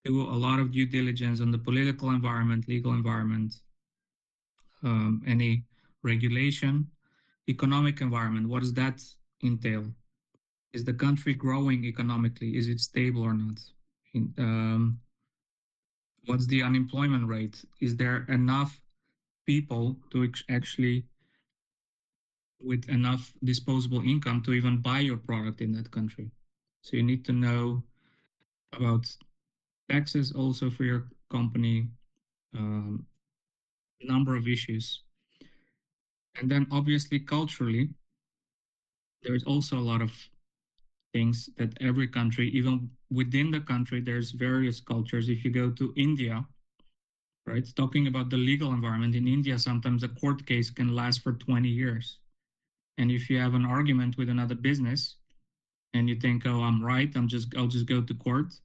do a lot of due diligence on the political environment, legal environment, any regulation, economic environment. What does that entail? Is the country growing economically? Is it stable or not? What's the unemployment rate? Is there enough people to actually with enough disposable income to even buy your product in that country? So you need to know about taxes also for your company, um, number of issues. And then obviously culturally, there's also a lot of things that every country, even within the country, there's various cultures. If you go to India, right, talking about the legal environment in India, sometimes a court case can last for 20 years. And if you have an argument with another business and you think, oh, I'm right, I'll just go to court.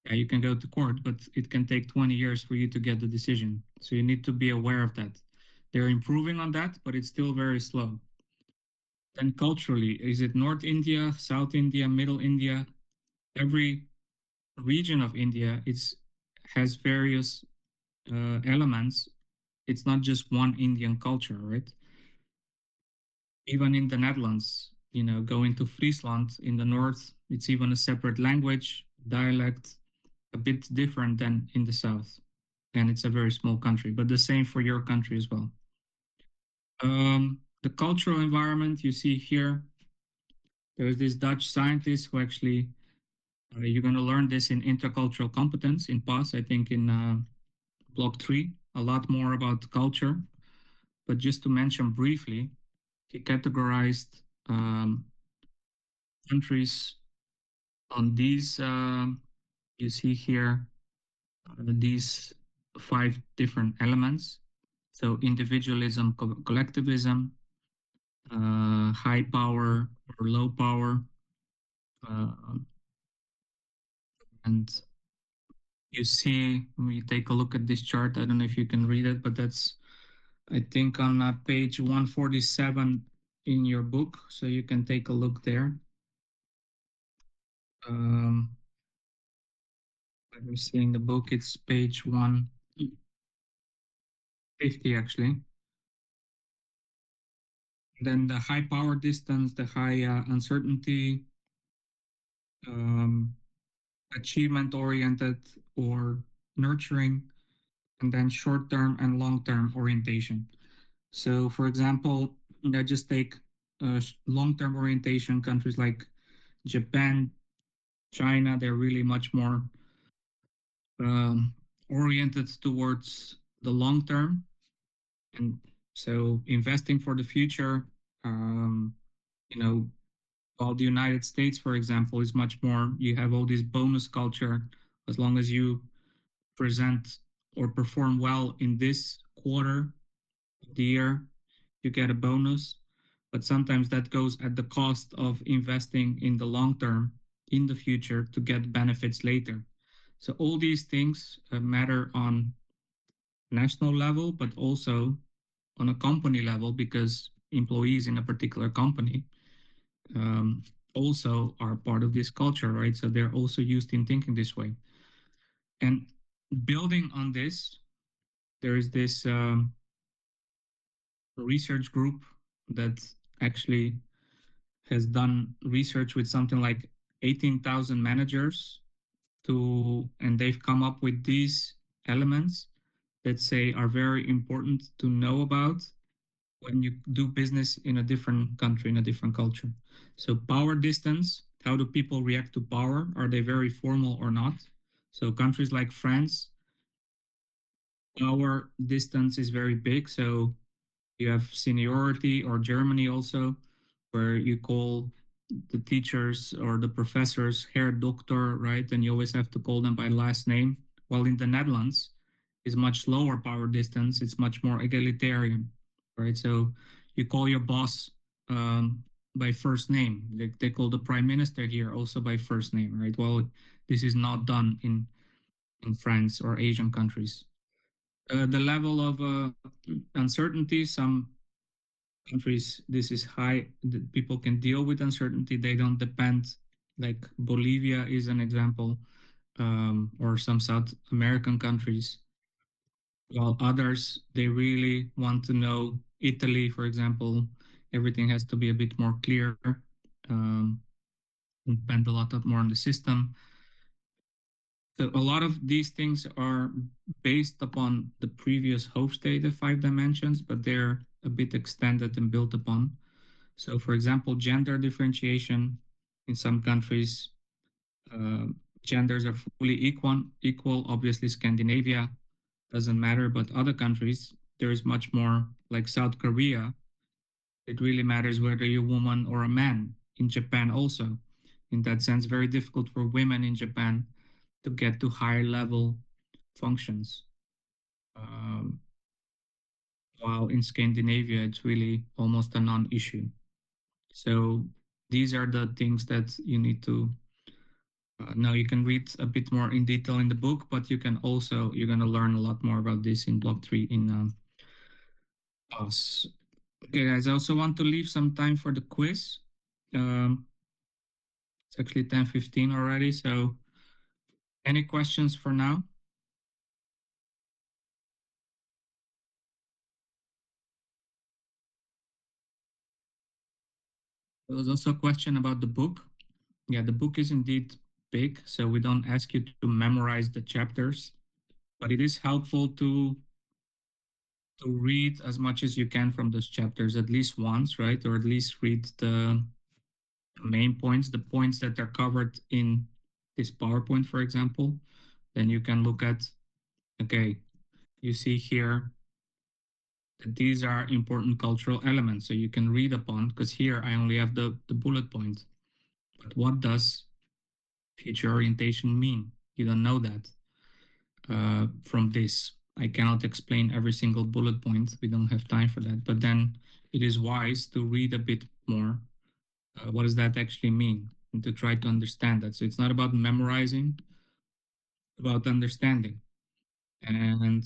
Yeah, you can go to court, but it can take 20 years for you to get the decision. So you need to be aware of that. They're improving on that, but it's still very slow. Then culturally, is it North India, South India, Middle India? Every region of India has various elements. It's not just one Indian culture, right? Even in the Netherlands, going to Friesland in the north, it's even a separate language, dialect, a bit different than in the south. And it's a very small country, but the same for your country as well. The cultural environment you see here, there's this Dutch scientist who actually, you're going to learn this in intercultural competence in PAS, I think in block 3, a lot more about culture. But just to mention briefly, he categorized countries on these, you see here, these 5 different elements. So individualism, collectivism, high power or low power, uh, and you see, when you take a look at this chart, I don't know if you can read it, but that's, I think, on page 147 in your book, so you can take a look there. Let me see, in the book, it's page 150, actually. Then the high power distance, the high uncertainty, achievement oriented or nurturing, and then short term and long term orientation. So, for example, just take long-term orientation countries like Japan, China. They're really much more um, oriented towards the long term, and so investing for the future. Um, you know, while the United States, for example, is much more. You have all this bonus culture. As long as you present or perform well in this quarter of the year, you get a bonus. But sometimes that goes at the cost of investing in the long term, in the future, to get benefits later. So all these things matter on national level, but also on a company level because employees in a particular company um, also are part of this culture, right? So they're also used in thinking this way. And building on this, there is this research group that actually has done research with something like 18,000 managers and they've come up with these elements that say are very important to know about when you do business in a different country, in a different culture. So power distance, how do people react to power? Are they very formal or not? So countries like France, power distance is very big. So you have seniority, or Germany also, where you call the teachers or the professors Herr Doctor, right? And you always have to call them by last name. While in the Netherlands, is much lower power distance. It's much more egalitarian, right? So you call your boss by first name. They call the prime minister here also by first name, right? Well, this is not done in France or Asian countries. The level of uncertainty, some countries, this is high. People can deal with uncertainty. They don't depend, like Bolivia is an example, or some South American countries. While others, they really want to know. Italy, for example, everything has to be a bit more clear. Um, depend a lot more on the system. So a lot of these things are based upon the previous Hoofstede, the 5 dimensions, but they're a bit extended and built upon. So, for example, gender differentiation in some countries, uh, genders are fully equal. Obviously, Scandinavia doesn't matter, but other countries, there is much more, like South Korea. It really matters whether you're a woman or a man. In Japan, also, in that sense, very difficult for women in Japan to get to higher level functions. Um, while in Scandinavia, it's really almost a non-issue. So these are the things that you need to now you can read a bit more in detail in the book, but you can also you're going to learn a lot more about this in block 3 in us. Okay, guys, I also want to leave some time for the quiz. Um, it's actually 10:15 already, so any questions for now? There was also a question about the book. Yeah, the book is indeed big, so we don't ask you to memorize the chapters, but it is helpful to read as much as you can from those chapters at least once, right? Or at least read the main points, the points that are covered in this PowerPoint, for example. Then you can look at, okay, you see here that these are important cultural elements. So you can read upon, because here I only have the bullet point. But what does future orientation mean? You don't know that from this. I cannot explain every single bullet point. We don't have time for that. But then it is wise to read a bit more. What does that actually mean? And to try to understand that. So it's not about memorizing, about understanding. And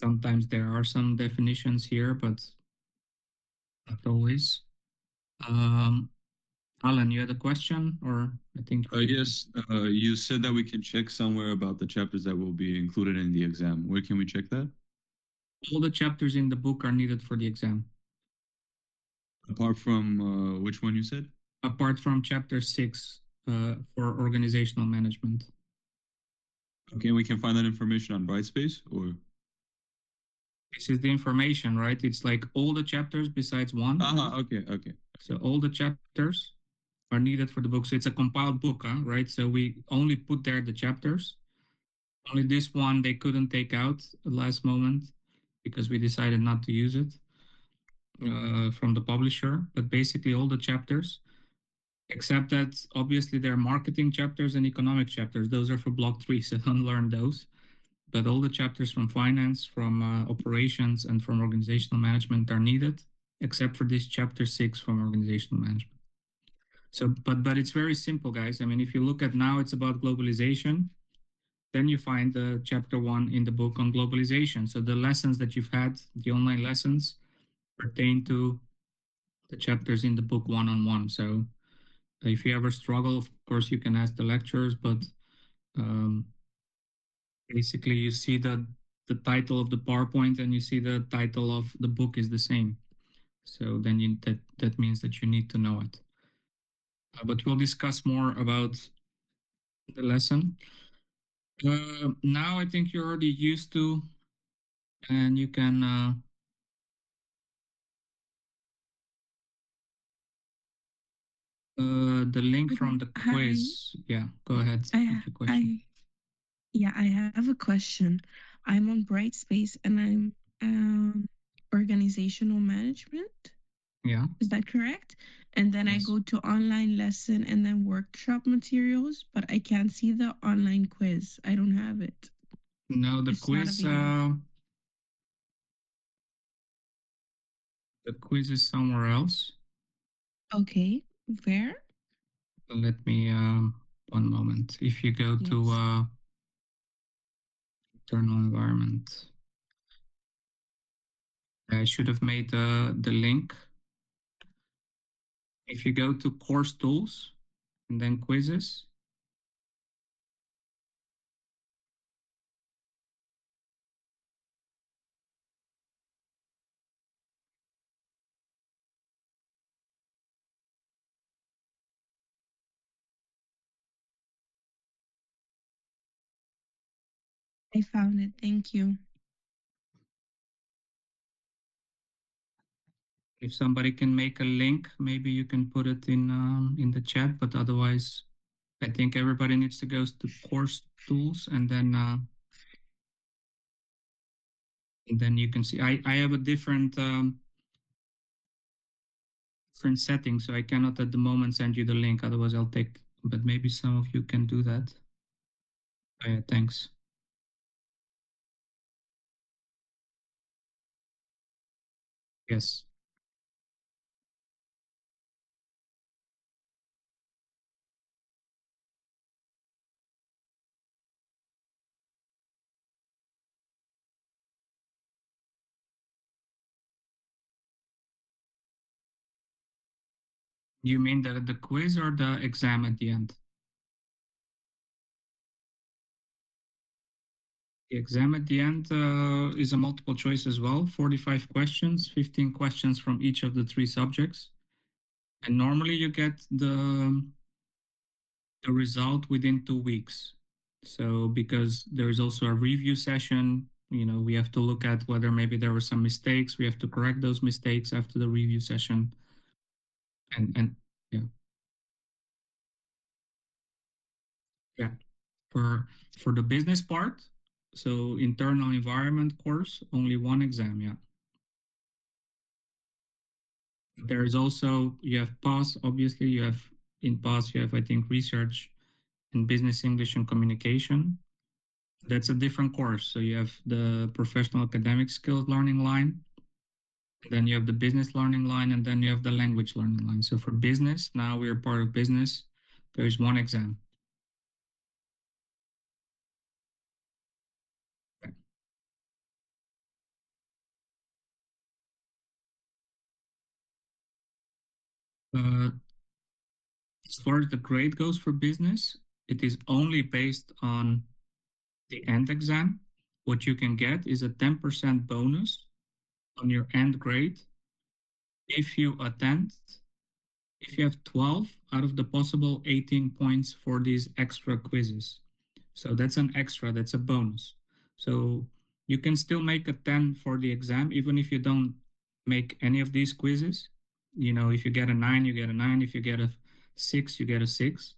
sometimes there are some definitions here, but not always. Um, Alan, you had a question, or I think Yes, you said that we can check somewhere about the chapters that will be included in the exam. Where can we check that? all the chapters in the book are needed for the exam, Apart from which one you said? apart from chapter 6 for organizational management. Okay, we can find that information on Brightspace or? This is the information, right? It's like all the chapters besides one. Okay. So all the chapters are needed for the book. So it's a compiled book, right? So we only put there the chapters. Only this one they couldn't take out at the last moment because we decided not to use it from the publisher. But basically all the chapters, except that obviously there are marketing chapters and economic chapters. Those are for block 3, so don't learn those. But all the chapters from finance, from operations, and from organizational management are needed, except for this chapter 6 from organizational management. So, but it's very simple, guys. I mean, if you look at now, it's about globalization. Then you find the chapter 1 in the book on globalization. So the lessons that you've had, the online lessons, pertain to the chapters in the book one-on-one. So if you ever struggle, of course, you can ask the lecturers, but basically you see the title of the PowerPoint and you see the title of the book is the same. So then that means that you need to know it. But we'll discuss more about the lesson. Now I think you're already used to, and you can the link from the quiz. Yeah, go ahead with your question. I have a question. I'm on Brightspace and I'm organizational management. Yeah. Is that correct? And then Yes. I go to online lesson and then workshop materials, but I can't see the online quiz. I don't have it. No, the It's not quiz. available. The quiz is somewhere else. Okay, where? Let me one moment. If you go to Yes. internal environment, I should have made the link. If you go to course tools and then quizzes, I found it. Thank you. if somebody can make a link, maybe you can put it in the chat. But otherwise, I think everybody needs to go to course tools and then you can see. I have a different different setting, so I cannot at the moment send you the link. Otherwise, I'll take. But maybe some of you can do that. Thanks. Yes. You mean the quiz or the exam at the end? The exam at the end is a multiple choice as well, 45 questions, 15 questions from each of the 3 subjects. And normally you get the result within 2 weeks. So because there is also a review session, we have to look at whether maybe there were some mistakes. We have to correct those mistakes after the review session. And yeah. Yeah. For the business part, so internal environment course, only 1 exam, yeah. There is also, you have PAS, obviously, in PAS, you have, I think, research in business English and communication. That's a different course. So you have the professional academic skills learning line, then you have the business learning line, and then you have the language learning line. So for business, now we are part of business, there is 1 exam. As far as the grade goes for business, it is only based on the end exam. What you can get is a 10% bonus on your end grade if you have 12 out of the possible 18 points for these extra quizzes. So that's an extra, that's a bonus. So You can still make a 10 for the exam, even if you don't make any of these quizzes. If you get a 9, you get a 9. If you get a 6, you get a 6.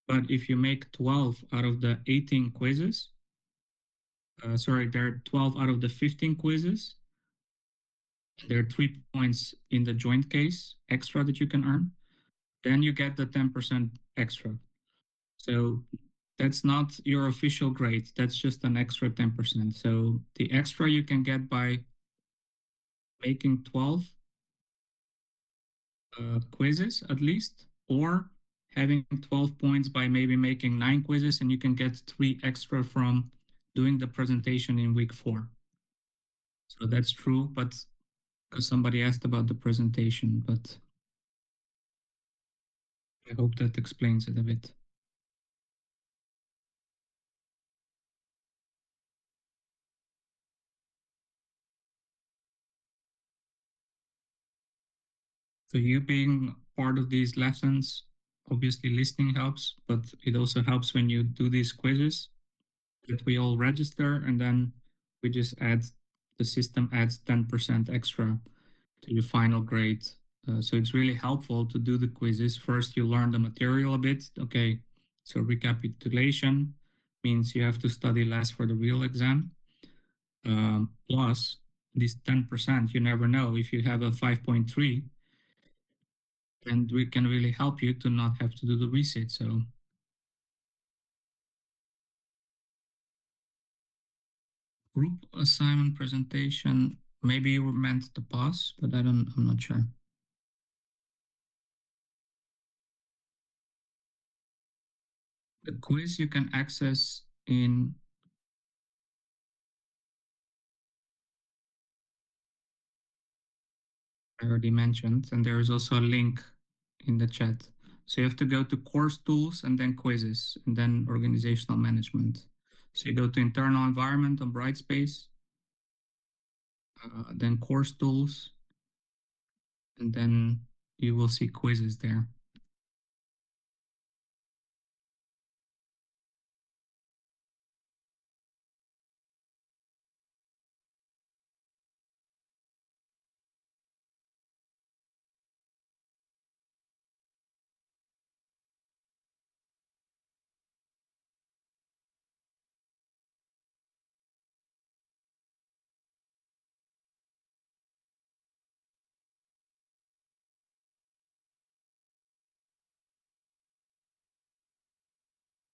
But if you make 12 out of the 18 quizzes, there are 12 out of the 15 quizzes. There are 3 points in the joint case extra that you can earn. Then you get the 10% extra. So that's not your official grade. That's just an extra 10%. So the extra you can get by making 12 quizzes at least, or having 12 points by maybe making 9 quizzes, and you can get 3 extra from doing the presentation in week 4. So that's true, but because somebody asked about the presentation, but I hope that explains it a bit. So you being part of these lessons, obviously listening helps, but it also helps when you do these quizzes that we all register, and then we just the system adds 10% extra to your final grade. So it's really helpful to do the quizzes. First, you learn the material a bit. Okay, so recapitulation means you have to study less for the real exam. Plus, this 10%, you never know. If you have a 5.3, and we can really help you to not have to do the resit. So group assignment presentation, maybe you were meant to pass, but I'm not sure. The quiz you can access in I already mentioned, and there is also a link in the chat. So you have to go to course tools and then quizzes and then organizational management. So you go to internal environment on Brightspace, then course tools, and then you will see quizzes there.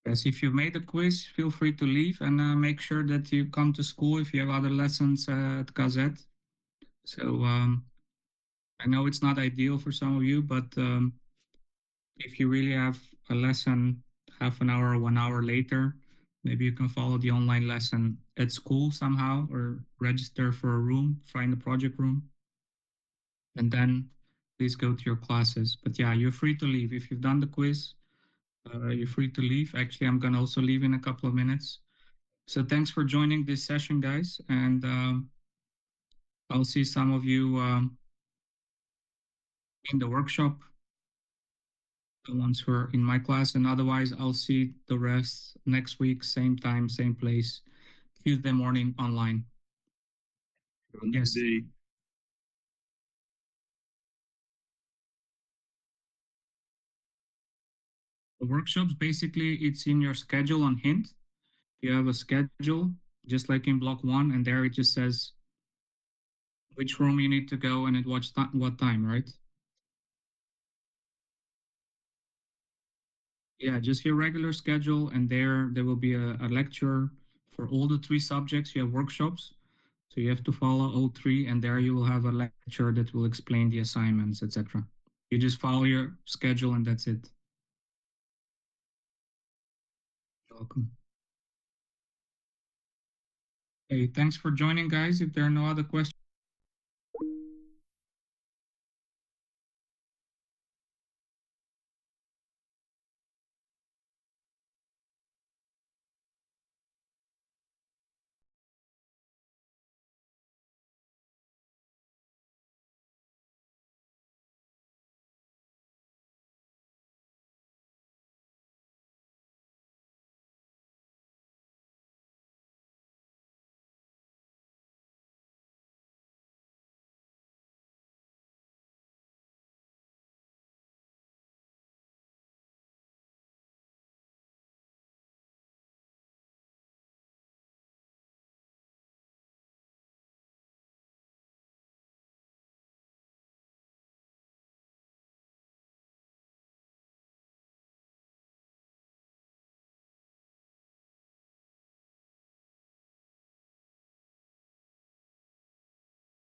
Yes, if you made a quiz, feel free to leave and make sure that you come to school if you have other lessons at Gazette. So I know it's not ideal for some of you, but if you really have a lesson half an hour or 1 hour later, maybe you can follow the online lesson at school somehow or register for a room, find a project room, and then please go to your classes. But yeah, you're free to leave. If you've done the quiz, you're free to leave. Actually, I'm going to also leave in a couple of minutes. So thanks for joining this session, guys. And I'll see some of you in the workshop, the ones who are in my class. And otherwise, I'll see the rest next week, same time, same place, Tuesday morning online. Yes. The workshops, basically, it's in your schedule on Hint. You have a schedule, just like in block 1, and there it just says which room you need to go and at what time, right? Yeah, just your regular schedule, and there will be a lecture for all the 3 subjects. You have workshops, so you have to follow all 3, and there you will have a lecture that will explain the assignments, etc. You just follow your schedule, and that's it. You're welcome. Hey, thanks for joining, guys. If there are no other questions.